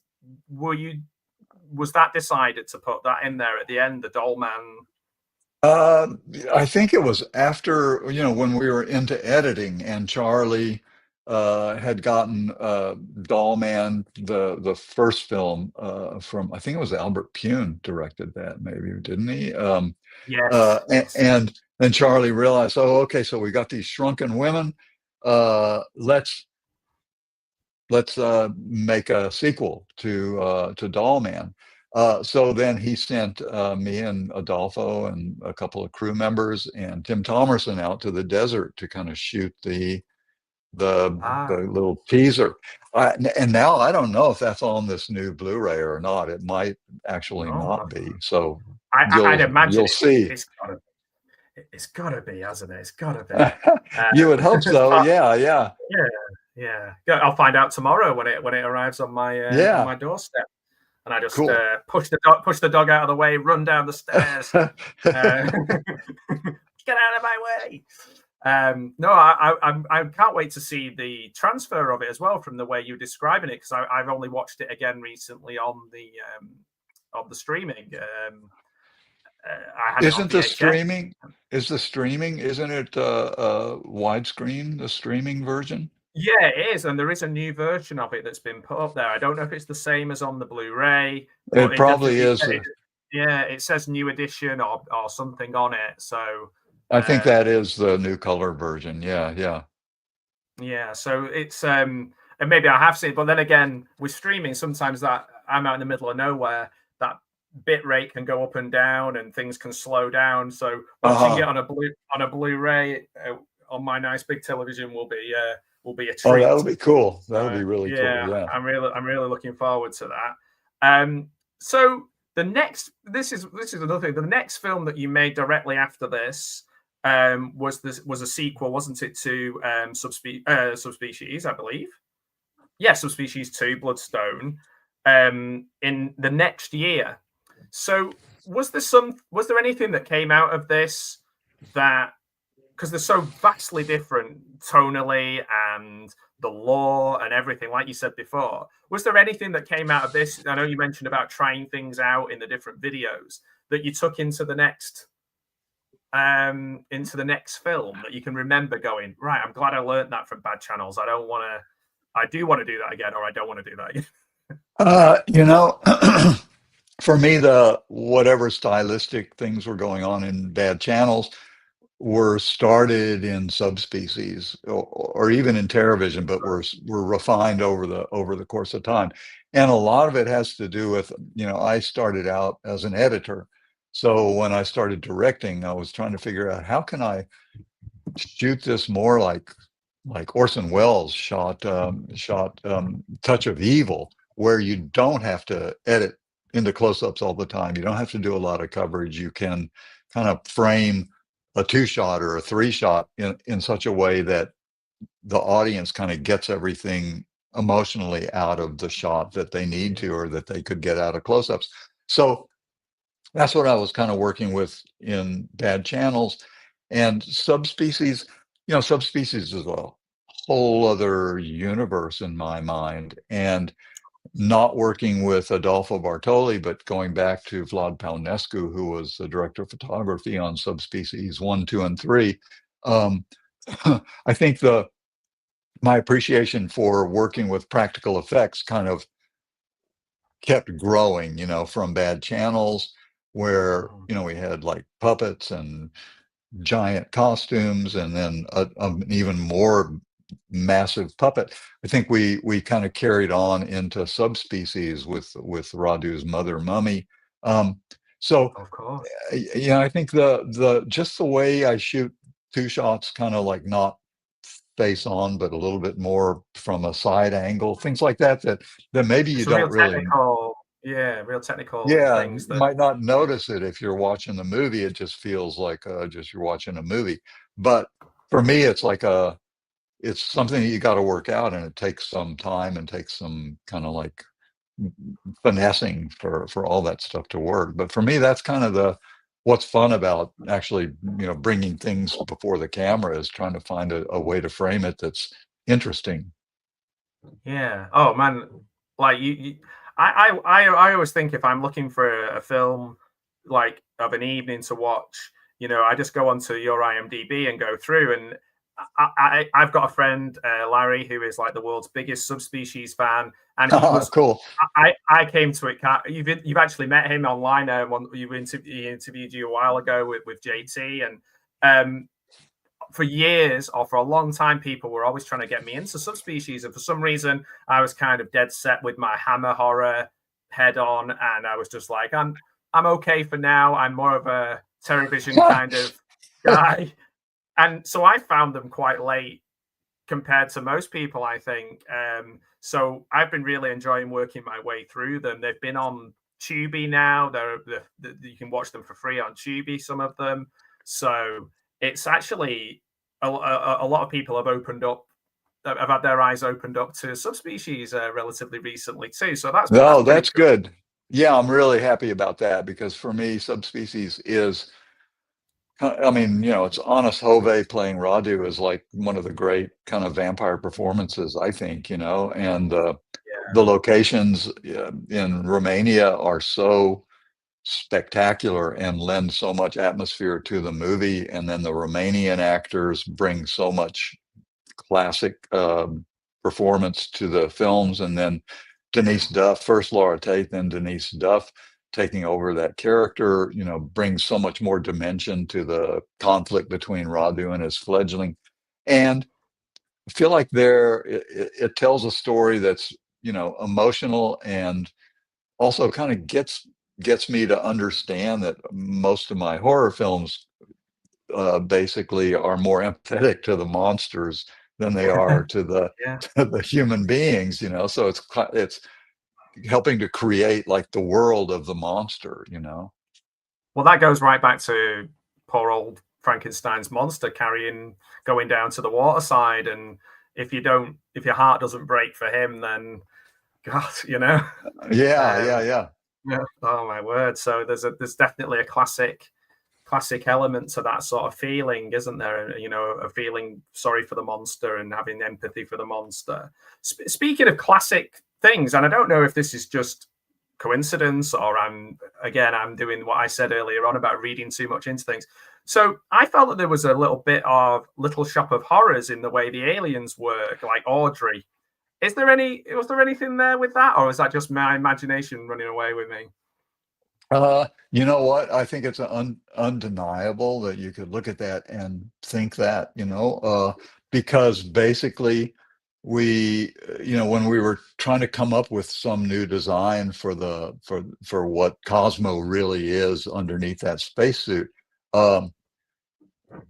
was that decided to put that in there at the end, the Doll Man? Uh, I think it was after, when we were into editing and Charlie had gotten Doll Man, the first film from, I think it was Albert Pune directed that, maybe, didn't he? Yes, yes. And then Charlie realized, oh, okay, so we got these shrunken women. Let's make a sequel to Doll Man. So then he sent me and Adolfo and a couple of crew members and Tim Thomerson out to the desert to kind of shoot the little teaser. And now I don't know if that's on this new Blu-ray or not. It might actually not Oh, be. So I'd imagine you'll see. it's gotta be, hasn't it? It's gotta be. You would hope so. But, Yeah, yeah. yeah, Yeah, I'll find out tomorrow when it arrives on my doorstep, and I just Cool. push the dog out of the way, run down the stairs, get out of my way. No, I can't wait to see the transfer of it as well from the way you're describing it, because I've only watched it again recently on the streaming. I had it on Isn't the VHS. streaming isn't it widescreen, the streaming version? Yeah, it is, and there is a new version of it that's been put up there. I don't know if it's the same as on the Blu-ray, but It it probably definitely, is. yeah, it says new edition or something on it. So, I think that is the new color version. Yeah, yeah. yeah, so it's and maybe I have seen, but then again, with streaming, sometimes that I'm out in the middle of nowhere, that bit rate can go up and down, and things can slow down. So watching it on a Blu-ray on my nice big television will be a Oh, treat. that'll be cool. That'll be really cool. Yeah, Yeah. I'm really looking forward to that. So this is another thing. The next film that you made directly after this was a sequel, wasn't it, to Subspecies, I believe? Yeah, Subspecies 2, Bloodstone, in the next year. So was there anything that came out of this that, because they're so vastly different tonally and the lore and everything, like you said before, was there anything that came out of this? I know you mentioned about trying things out in the different videos that you took into the next film that you can remember going, right, I'm glad I learned that from bad channels. I do want to do that again, or I don't want to do that again. For me, whatever stylistic things were going on in bad channels were started in Subspecies or even in TerrorVision, but were refined over the course of time. And a lot of it has to do with, I started out as an editor. So when I started directing, I was trying to figure out, how can I shoot this more like Orson Welles shot Touch of Evil, where you don't have to edit into close-ups all the time. You don't have to do a lot of coverage. You can kind of frame a 2-shot or a 3-shot in such a way that the audience kind of gets everything emotionally out of the shot that they need to, or that they could get out of close-ups. So that's what I was kind of working with in bad channels. And Subspecies, Subspecies is a whole other universe in my mind. And not working with Adolfo Bartoli, but going back to Vlad Paunescu, who was the director of photography on Subspecies 1, 2, and 3. I think my appreciation for working with practical effects kind of kept growing, from bad channels where, we had like puppets and giant costumes, and then an even more massive puppet. I think we kind of carried on into Subspecies with Radu's Mother Mummy. So Of course. I think the just the way I shoot 2 shots, kind of like not face on, but a little bit more from a side angle, things like that maybe you It's a real don't really. technical, yeah, real technical Yeah, things you that. might not notice it if you're watching the movie. It just feels like just you're watching a movie. But for me, it's something that you got to work out, and it takes some time and takes some kind of like finessing for all that stuff to work. But for me, that's kind of what's fun about actually, bringing things before the camera, is trying to find a way to frame it that's interesting. Yeah. Oh man, like I always think, if I'm looking for a film like of an evening to watch, I just go onto your IMDb and go through, and I've got a friend, Larry, who is like the world's biggest Subspecies fan, and he was. Cool. I came to it. You've actually met him online. He interviewed you a while ago with JT, and for years, or for a long time, people were always trying to get me into Subspecies, and for some reason, I was kind of dead set with my Hammer horror head on, and I was just like, I'm okay for now. I'm more of a TerrorVision kind of guy, and so I found them quite late compared to most people, I think. So I've been really enjoying working my way through them. They've been on Tubi now. You can watch them for free on Tubi, some of them. So it's actually a lot of people have opened up have had their eyes opened up to Subspecies relatively recently too. So that's that's pretty good. Yeah, I'm really happy about that, because for me, Subspecies is, I mean, it's Honest Hove playing Radu is like one of the great kind of vampire performances, I think, and the locations in Romania are so spectacular and lend so much atmosphere to the movie. And then the Romanian actors bring so much classic performance to the films. And then Denise Duff, first Laura Tate, then Denise Duff, taking over that character, brings so much more dimension to the conflict between Radu and his fledgling. And I feel like it tells a story that's, emotional, and also kind of gets me to understand that most of my horror films basically are more empathetic to the monsters than they are to the to the human beings, so it's helping to create like the world of the monster. Well, that goes right back to poor old Frankenstein's monster going down to the waterside, and if your heart doesn't break for him, then God, Yeah. Oh my word! So there's definitely a classic element to that sort of feeling, isn't there? A feeling sorry for the monster and having empathy for the monster. Speaking of classic things, and I don't know if this is just coincidence or I'm doing what I said earlier on about reading too much into things. So I felt that there was a little bit of Little Shop of Horrors in the way the aliens work, like Audrey. Was there anything there with that, or is that just my imagination running away with me? You know what? I think it's undeniable that you could look at that and think that, because basically we, when we were trying to come up with some new design for what Cosmo really is underneath that spacesuit,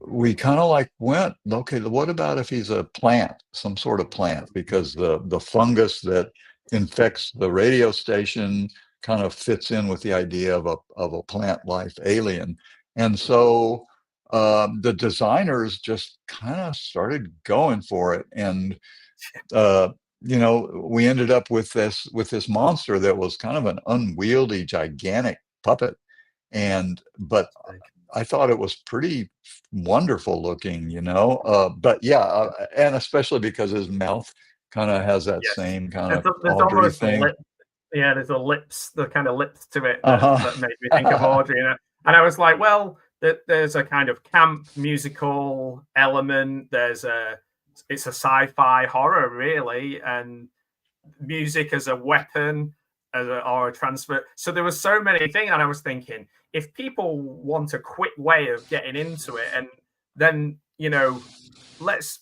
we kind of like went, okay, what about if he's a plant, some sort of plant? Because the fungus that infects the radio station kind of fits in with the idea of a plant life alien. And so the designers just kind of started going for it. And we ended up with this monster that was kind of an unwieldy, gigantic puppet. But I thought it was pretty wonderful looking, but yeah, and especially because his mouth kind of has that same kind of Audrey thing. There's the kind of lips to it that made me think of Audrey. And I was like, well, there's a kind of camp musical element. It's a sci-fi horror, really, and music as a weapon, or a transfer. So there was so many things, and I was thinking, if people want a quick way of getting into it, and then let's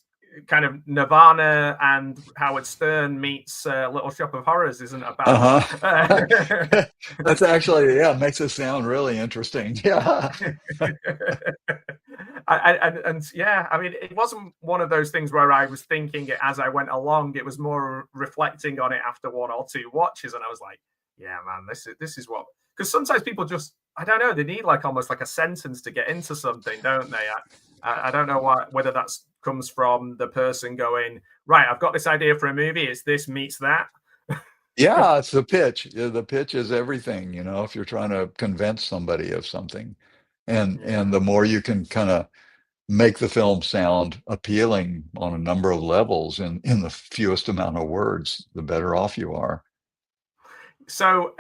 kind of Nirvana and Howard Stern meets Little Shop of Horrors isn't a bad. That's actually, makes it sound really interesting. Yeah. I mean, it wasn't one of those things where I was thinking it as I went along. It was more reflecting on it after one or two watches, and I was like, yeah, man, this is what. Because sometimes people just, I don't know, they need like almost like a sentence to get into something, don't they? I don't know whether that comes from the person going, right, I've got this idea for a movie. It's this meets that. Yeah, it's the pitch. The pitch is everything, if you're trying to convince somebody of something. And the more you can kind of make the film sound appealing on a number of levels in the fewest amount of words, the better off you are. So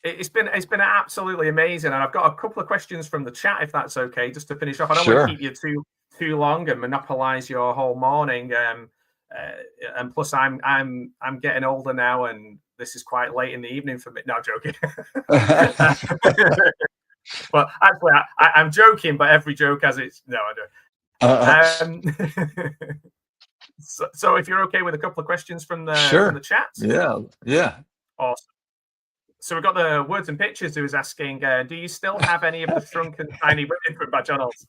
it's been absolutely amazing, and I've got a couple of questions from the chat, if that's okay, just to finish off. I don't want to keep you too long and monopolize your whole morning. And plus, I'm getting older now, and this is quite late in the evening for me. No, I'm joking. Well, actually, I'm joking, but every joke has its. No, I don't. So if you're okay with a couple of questions from the chat. Yeah. Awesome. So we've got the Words and Pictures who is asking, do you still have any of the Shrunken Tiny Women from McDonald's?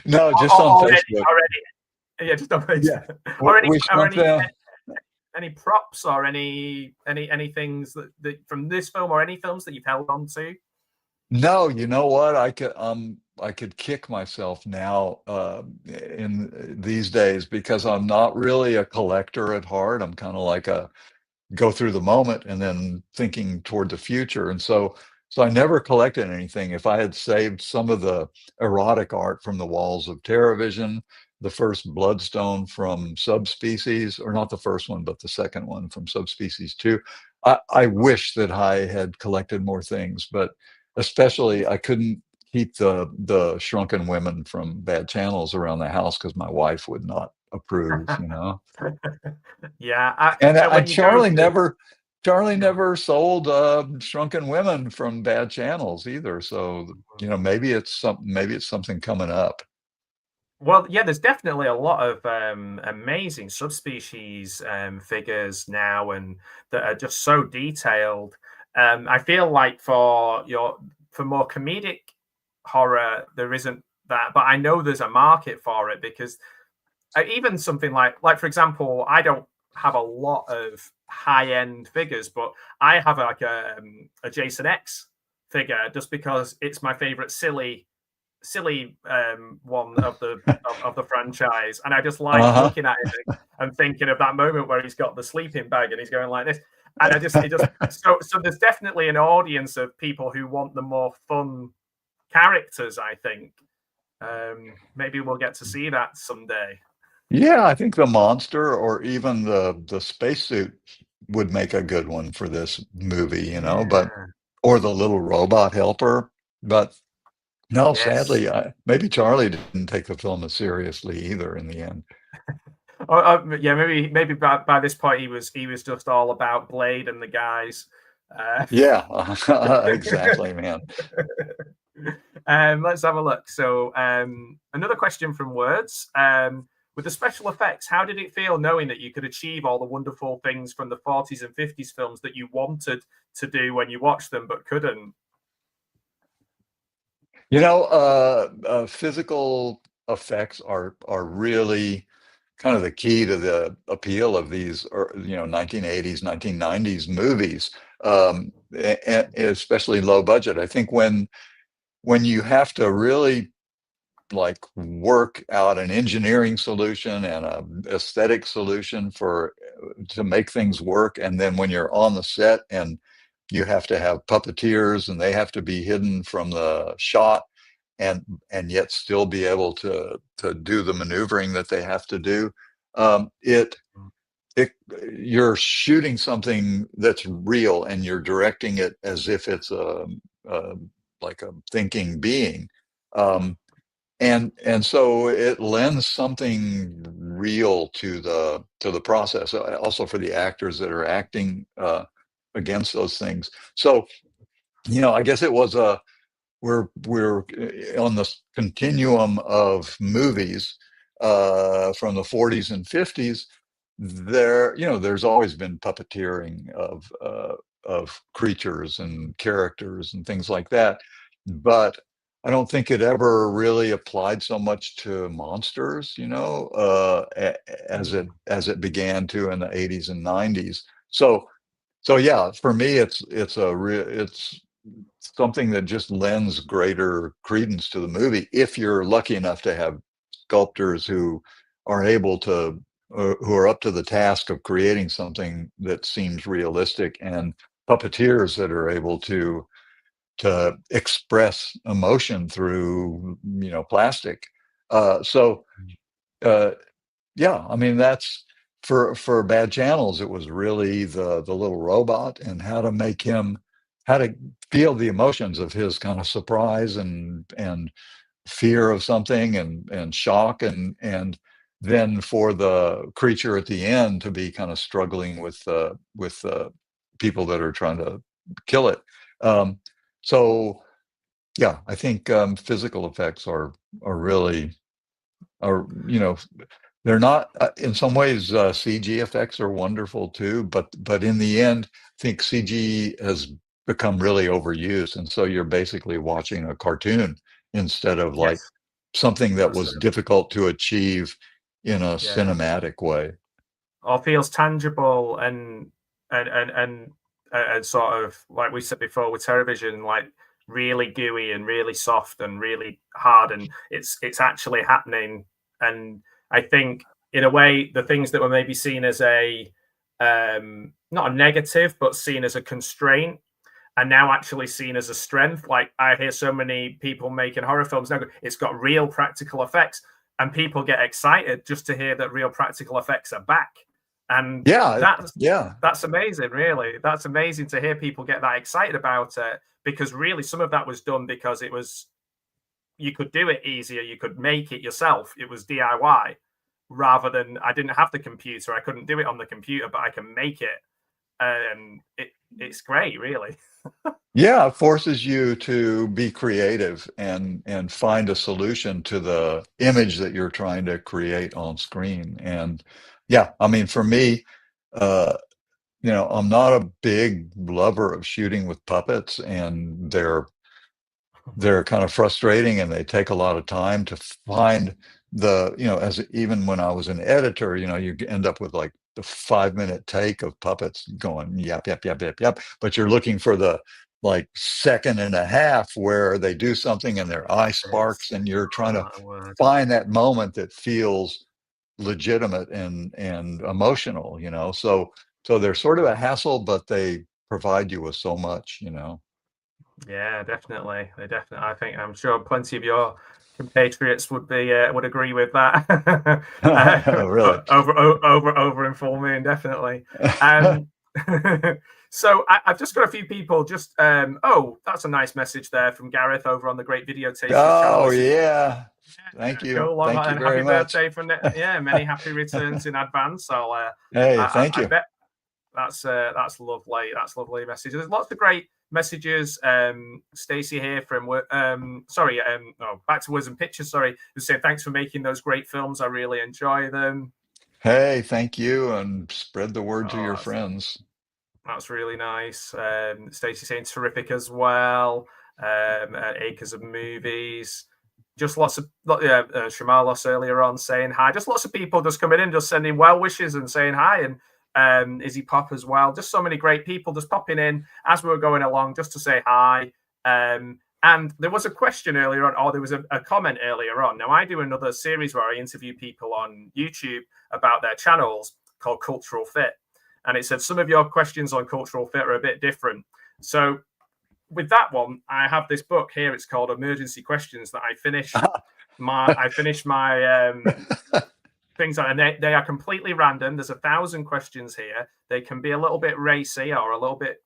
No, just on Facebook. Already. Yeah, just on Facebook. Yeah. Any props or any things that from this film or any films that you've held on to? No, you know what? I could kick myself now in these days because I'm not really a collector at heart. I'm kind of like a go through the moment and then thinking toward the future. And so I never collected anything. If I had saved some of the erotic art from the walls of TerrorVision, the first Bloodstone from Subspecies, or not the first one, but the second one from Subspecies 2, I wish that I had collected more things, but especially I couldn't keep the shrunken women from Bad Channels around the house because my wife would not approve, you know. Yeah, And when you go to Charlie never sold shrunken women from Bad Channels either. So, you know, maybe it's something coming up. well, yeah, there's definitely a lot of amazing subspecies figures now, and that are just so detailed. I feel like for more comedic horror, there isn't that, but I know there's a market for it because even something like for example, I don't have a lot of high end figures, but I have like a Jason X figure just because it's my favorite silly one of the franchise, and I just like Uh looking at it and thinking of that moment where he's got the sleeping bag and he's going like this, and I just it just so there's definitely an audience of people who want the more fun characters. I think maybe we'll get to see that someday. Yeah, I think the monster or even the spacesuit would make a good one for this movie, you know, but Yeah. or the little robot helper. But no, Yes. sadly, maybe Charlie didn't take the film as seriously either in the end. Yeah, maybe by this point he was just all about Blade and the guys. Uh, Yeah, exactly, man. let's have a look. So, another question from Words. With the special effects, how did it feel knowing that you could achieve all the wonderful things from the 40s and 50s films that you wanted to do when you watched them but couldn't? You know, physical effects are really kind of the key to the appeal of these, or, you know, 1980s, 1990s movies, especially low budget. I think when you have to really like work out an engineering solution and a aesthetic solution for to make things work, and then when you're on the set and you have to have puppeteers and they have to be hidden from the shot and yet still be able to do the maneuvering that they have to do. It it you're shooting something that's real and you're directing it as if it's a like a thinking being. And so it lends something real to the process, also for the actors that are acting against those things. So, you know, I guess it was a we're on the continuum of movies from the 40s and 50s. There, you know, there's always been puppeteering of creatures and characters and things like that, but I don't think it ever really applied so much to monsters, you know, as it began to in the 80s and 90s. So so yeah, for me, it's something that just lends greater credence to the movie if you're lucky enough to have sculptors who are able to who are up to the task of creating something that seems realistic, and puppeteers that are able to express emotion through, you know, plastic. So uh, yeah, I mean, that's for Bad Channels, it was really the little robot and how to make him how to feel the emotions of his kind of surprise and fear of something and shock, and then for the creature at the end to be kind of struggling with people that are trying to kill it. Um, so yeah, I think physical effects are really are, you know, they're not in some ways CG effects are wonderful too, but in the end, I think CG has become really overused, and so you're basically watching a cartoon instead of like Yes, something that was absolutely. difficult to achieve in a Yeah. cinematic way. Or feels tangible and and sort of like we said before with television, like really gooey and really soft and really hard, and it's actually happening. And I think in a way the things that were maybe seen as a not a negative but seen as a constraint are now actually seen as a strength. Like I hear so many people making horror films now, it's got real practical effects, and people get excited just to hear that real practical effects are back. And that's amazing, really. That's amazing to hear people get that excited about it, because really some of that was done because it was, you could do it easier, you could make it yourself. It was DIY, rather than I didn't have the computer, I couldn't do it on the computer, but I can make it. And it's great, really. Yeah, it forces you to be creative and find a solution to the image that you're trying to create on screen. And yeah, I mean, for me, you know, I'm not a big lover of shooting with puppets, and they're kind of frustrating, and they take a lot of time to find the, you know, as even when I was an editor, you know, you end up with like the 5-minute take of puppets going yap yap yap yap yap, but you're looking for the like second and a half where they do something and their eye sparks, and you're trying to find that moment that feels legitimate and emotional, you know. So they're sort of a hassle, but they provide you with so much, you know. Yeah, definitely. They definitely. I'm sure plenty of your compatriots would be would agree with that. Really? Over in full moon, definitely. So I've just got a few people. Just oh, that's a nice message there from Gareth over on the Great Videotape channel. Oh yeah, thank you, Cool. thank you very happy much. birthday from many happy returns in advance. So hey, thank you. I bet that's lovely. That's lovely messages. There's lots of great messages. Stacey here from back to Words and Pictures. Sorry, who said thanks for making those great films. I really enjoy them. Hey, thank you, and spread the word to your friends. That's really nice. Stacey saying terrific as well. Acres of Movies. Just lots of Shamalos earlier on saying hi. Just lots of people just coming in, just sending well wishes and saying hi. And Izzy Pop as well. Just so many great people just popping in as we were going along just to say hi. And there was a question earlier on, or there was a comment earlier on. Now, I do another series where I interview people on YouTube about their channels called Cultural Fit. And it said some of your questions on Cultural Fit are a bit different. So with that one, I have this book here. It's called Emergency Questions that I finished. I finished my things, and they are completely random. There's 1,000 questions here. They can be a little bit racy or a little bit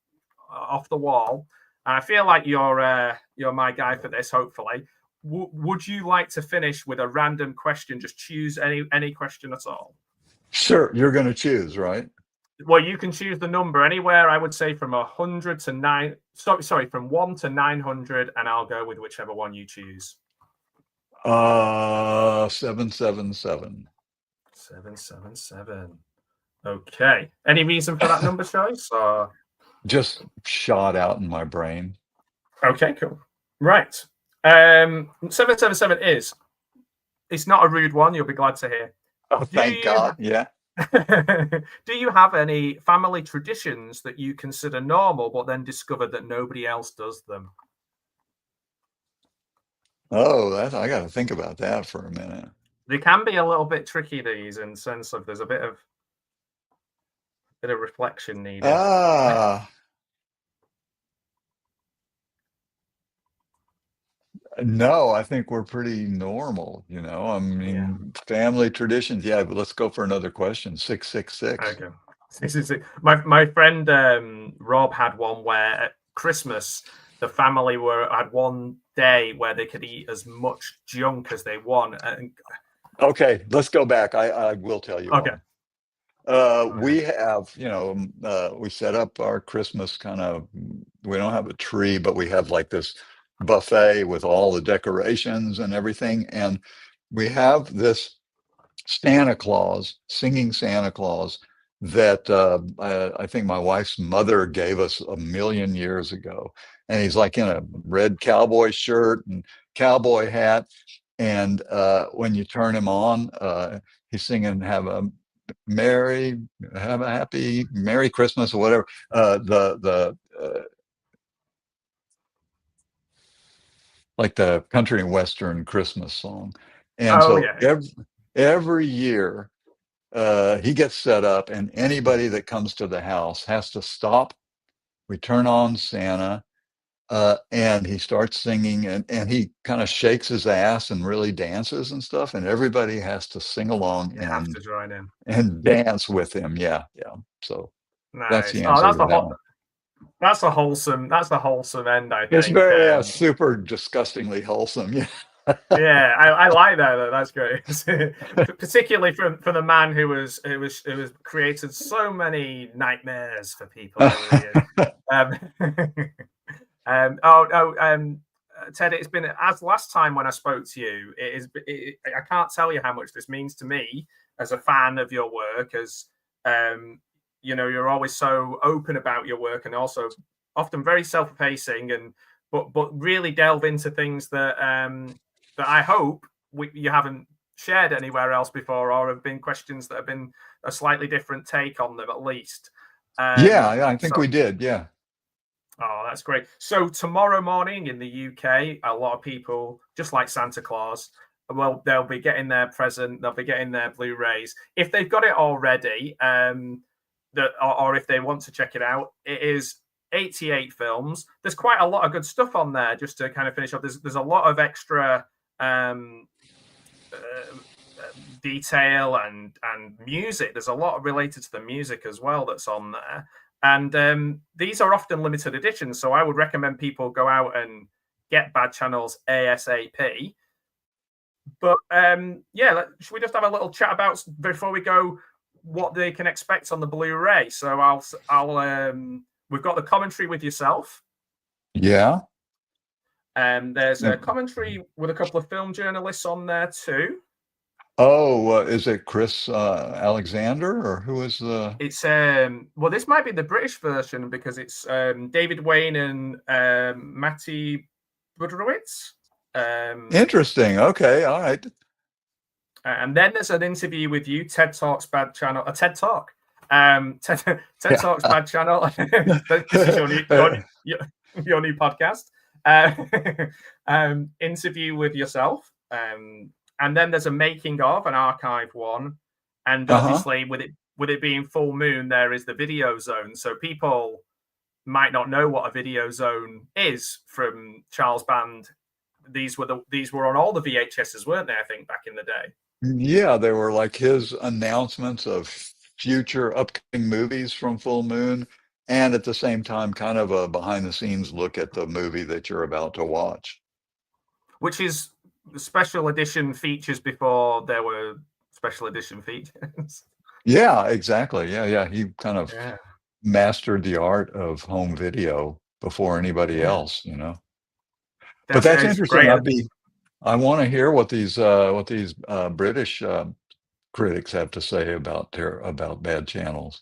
off the wall. And I feel like you're my guy for this, hopefully. Would you like to finish with a random question? Just choose any question at all. Sure, you're going to choose, right? Well, you can choose the number anywhere. I would say from 100 to 9. Sorry, from 1 to 900, and I'll go with whichever one you choose. 777. 777. Okay. Any reason for that number choice? Or just shot out in my brain. Okay, cool. Right. 777 is. It's not a rude one. You'll be glad to hear. Oh, thank God. Yeah. Do you have any family traditions that you consider normal, but then discovered that nobody else does them? Oh, I got to think about that for a minute. They can be a little bit tricky, these, in the sense of there's a bit of reflection needed. No, I think we're pretty normal, you know. I mean, family traditions. Yeah, but let's go for another question. 666. Okay. This is it. My friend Rob had one where at Christmas the family had one day where they could eat as much junk as they want. Okay, let's go back. I will tell you. Okay. We have, you know, we set up our Christmas kind of. We don't have a tree, but we have like this buffet with all the decorations and everything, and we have this Santa Claus, singing Santa Claus, that I think my wife's mother gave us 1,000,000 years ago, and he's like in a red cowboy shirt and cowboy hat, and when you turn him on, he's singing have a happy Merry Christmas or whatever. like the country and western Christmas song. And Oh so yeah, every year, he gets set up, and anybody that comes to the house has to stop. We turn on Santa, and he starts singing, and he kind of shakes his ass and really dances and stuff, and everybody has to sing along you have to join in. and dance with him. Yeah, yeah. So that's Nice. the Oh, answer to that one. that's a wholesome end, I It's think. very super disgustingly wholesome. Yeah. Yeah, I like that. That's great, particularly from the man who was created so many nightmares for people over the years. Um, Ted, it's been as last time when I spoke to you. I can't tell you how much this means to me as a fan of your work. As you're always so open about your work, and also often very self-effacing, and but really delve into things that that I hope you haven't shared anywhere else before, or have been questions that have been a slightly different take on them, at least. Yeah, I think So we did. Yeah. Oh, that's great. So tomorrow morning in the UK, a lot of people, just like Santa Claus, well, they'll be getting their present, they'll be getting their Blu-rays. If they've got it already, or if they want to check it out, it is 88 films. There's quite a lot of good stuff on there, just to kind of finish off. There's a lot of extra detail and music. There's a lot related to the music as well that's on there. And these are often limited editions, so I would recommend people go out and get Bad Channels ASAP. But should we just have a little chat about, before we go, what they can expect on the Blu-ray? So we've got the commentary with yourself. Yeah. There's a commentary with a couple of film journalists on there too. Oh, is it Chris Alexander, or who is the? It's well, this might be the British version, because it's David Wayne and Matty Budrowitz. Interesting. Okay. All right. And then there's an interview with you, TED Talks Bad Channel, a TED Talk. TED Talks Bad Channel. This is your new podcast. Interview with yourself. And then there's a making of, an archive one. And obviously, with it being full moon, there is the video zone. So people might not know what a video zone is from Charles Band. These were on all the VHSs, weren't they? I think back in the day. Yeah, they were like his announcements of future upcoming movies from Full Moon, and at the same time, kind of a behind the scenes look at the movie that you're about to watch. Which is the special edition features before there were special edition features. Yeah, exactly. Yeah. He kind of mastered the art of home video before anybody else, But that's interesting. I want to hear what these British critics have to say about Bad Channels.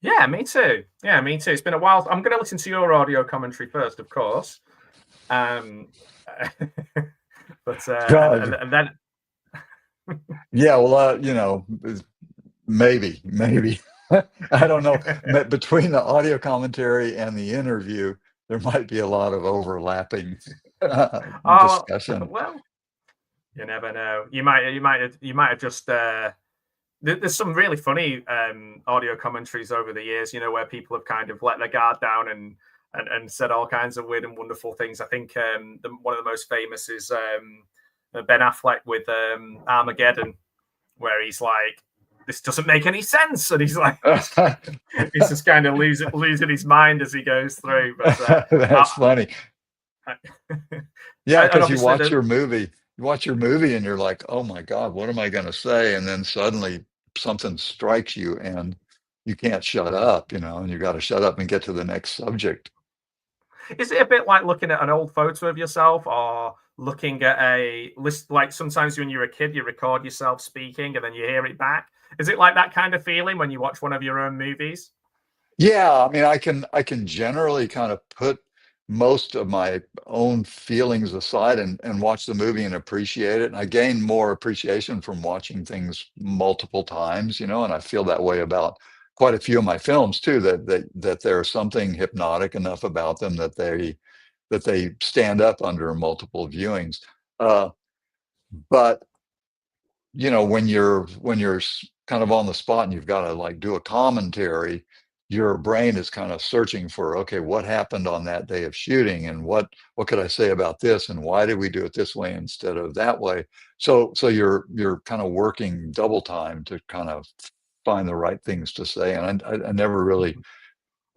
Yeah, me too. It's been a while. I'm going to listen to your audio commentary first, of course. But and then yeah, well, maybe I don't know. Between the audio commentary and the interview, there might be a lot of overlapping discussion. Well, you never know. You might have just. There's some really funny audio commentaries over the years, where people have kind of let their guard down and said all kinds of weird and wonderful things. I think one of the most famous is Ben Affleck with Armageddon, where he's like, "This doesn't make any sense," and he's like, he's just kind of losing his mind as he goes through. But that's funny. Yeah, because you watch your movie and you're like, "Oh my God, what am I going to say?" And then suddenly something strikes you and you can't shut up, and you got to shut up and get to the next subject. Is it a bit like looking at an old photo of yourself, or looking at a list? Like sometimes when you're a kid, you record yourself speaking and then you hear it back. Is it like that kind of feeling when you watch one of your own movies? Yeah, I mean, I can generally kind of put most of my own feelings aside and watch the movie and appreciate it. And I gain more appreciation from watching things multiple times, and I feel that way about quite a few of my films too, that there's something hypnotic enough about them that they stand up under multiple viewings. But you know, when you're kind of on the spot and you've got to like do a commentary, your brain is kind of searching for, okay, what happened on that day of shooting, and what could I say about this, and why did we do it this way instead of that way? So you're kind of working double time to kind of find the right things to say. And I never really,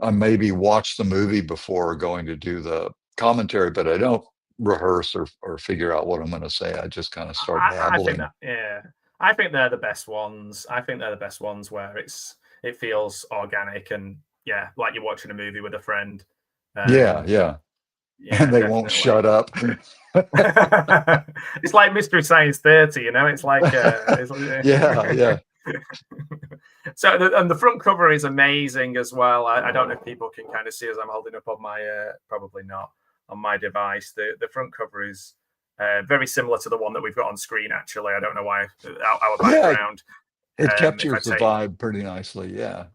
I maybe watch the movie before going to do the commentary, but I don't rehearse or figure out what I'm going to say. I just kind of start babbling. I think they're the best ones. I think they're the best ones where it feels organic and like you're watching a movie with a friend. Yeah, and they won't shut up. It's like Mystery Science Theater, you know. It's like yeah. So the front cover is amazing as well. I don't know if people can kind of see as I'm holding up on my probably not on my device. The front cover is very similar to the one that we've got on screen. Actually, I don't know why our background. It captures the vibe pretty nicely. Yeah.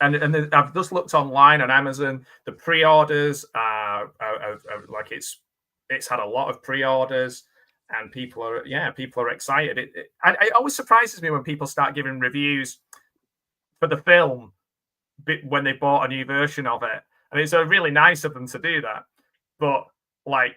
And I've just looked online on Amazon. The pre-orders are like it's had a lot of pre-orders, and people are excited. It always surprises me when people start giving reviews for the film when they bought a new version of it, and it's really nice of them to do that. But like,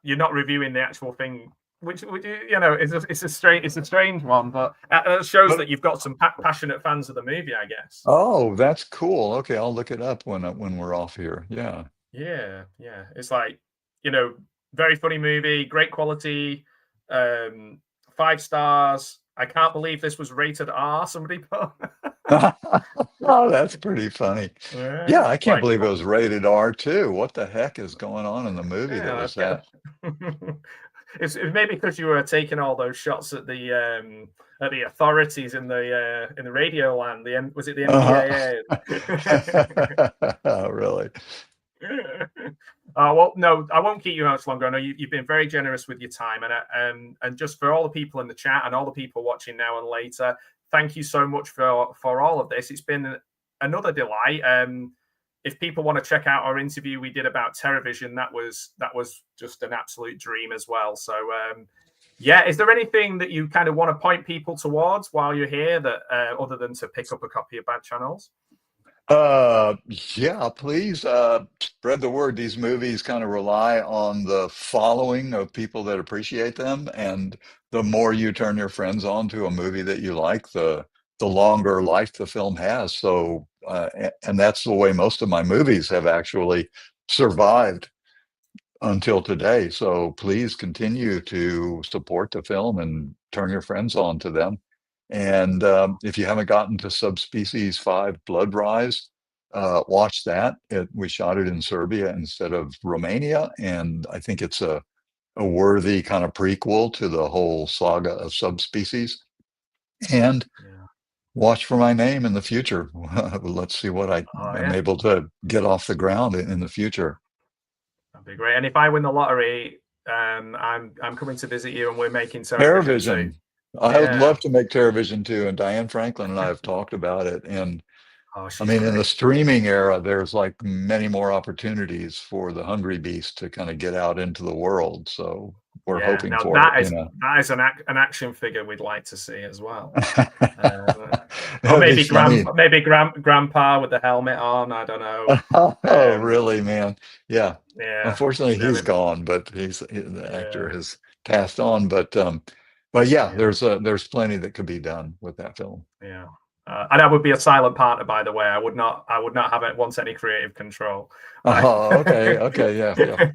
you're not reviewing the actual thing. Which you know, it's a strange one, but it shows that you've got some passionate fans of the movie, I guess. Oh, that's cool. Okay, I'll look it up when we're off here. Yeah. It's like, you know, very funny movie, great quality, 5 stars. I can't believe this was rated R. Somebody put. Oh, that's pretty funny. Yeah, I can't believe it was rated R too. What the heck is going on in the movie that was that? It's maybe because you were taking all those shots at the authorities in the radio land. Was it the MPAA? Oh, really? Well, no, I won't keep you much longer. I know you've been very generous with your time, and just for all the people in the chat and all the people watching now and later, thank you so much for all of this. It's been another delight. If people want to check out our interview we did about TerrorVision, that was just an absolute dream as well. So is there anything that you kind of want to point people towards while you're here that other than to pick up a copy of Bad Channels? Yeah, please spread the word. These movies kind of rely on the following of people that appreciate them, and the more you turn your friends on to a movie that you like, the longer life the film has. So and that's the way most of my movies have actually survived until today. So please continue to support the film and turn your friends on to them. And if you haven't gotten to Subspecies 5 Blood Rise, watch that. We shot it in Serbia instead of Romania, and I think it's a worthy kind of prequel to the whole saga of Subspecies. And watch for my name in the future. Let's see what I'm able to get off the ground in the future. That'd be great. And if I win the lottery, I'm coming to visit you, and we're making TerrorVision. I would love to make TerrorVision too, and Diane Franklin and I have talked about it. And I mean, in the streaming era, there's like many more opportunities for the hungry beast to kind of get out into the world. So we're hoping for it. That is an action figure we'd like to see as well. Or maybe grandpa with the helmet on. I don't know. Oh, really, man? Yeah. Unfortunately, he's gone, but the actor has passed on. But there's plenty that could be done with that film. Yeah. And I would be a silent partner, by the way. I would not have it once any creative control. Okay, yeah.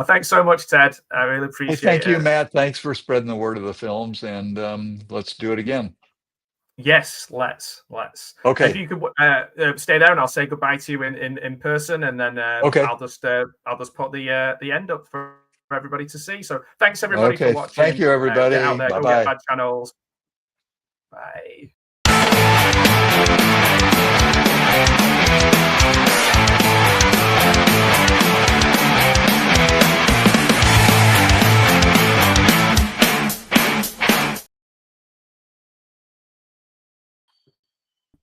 Thanks so much, Ted. I really appreciate it. Thank you, Matt. Thanks for spreading the word of the films, and let's do it again. Yes, let's. Okay. If you could stay there, and I'll say goodbye to you in person, and then I'll just put the end up for everybody to see. So thanks everybody for watching. Thank you, everybody. Get out there, Bye-bye. go get Bad Channels. Bye.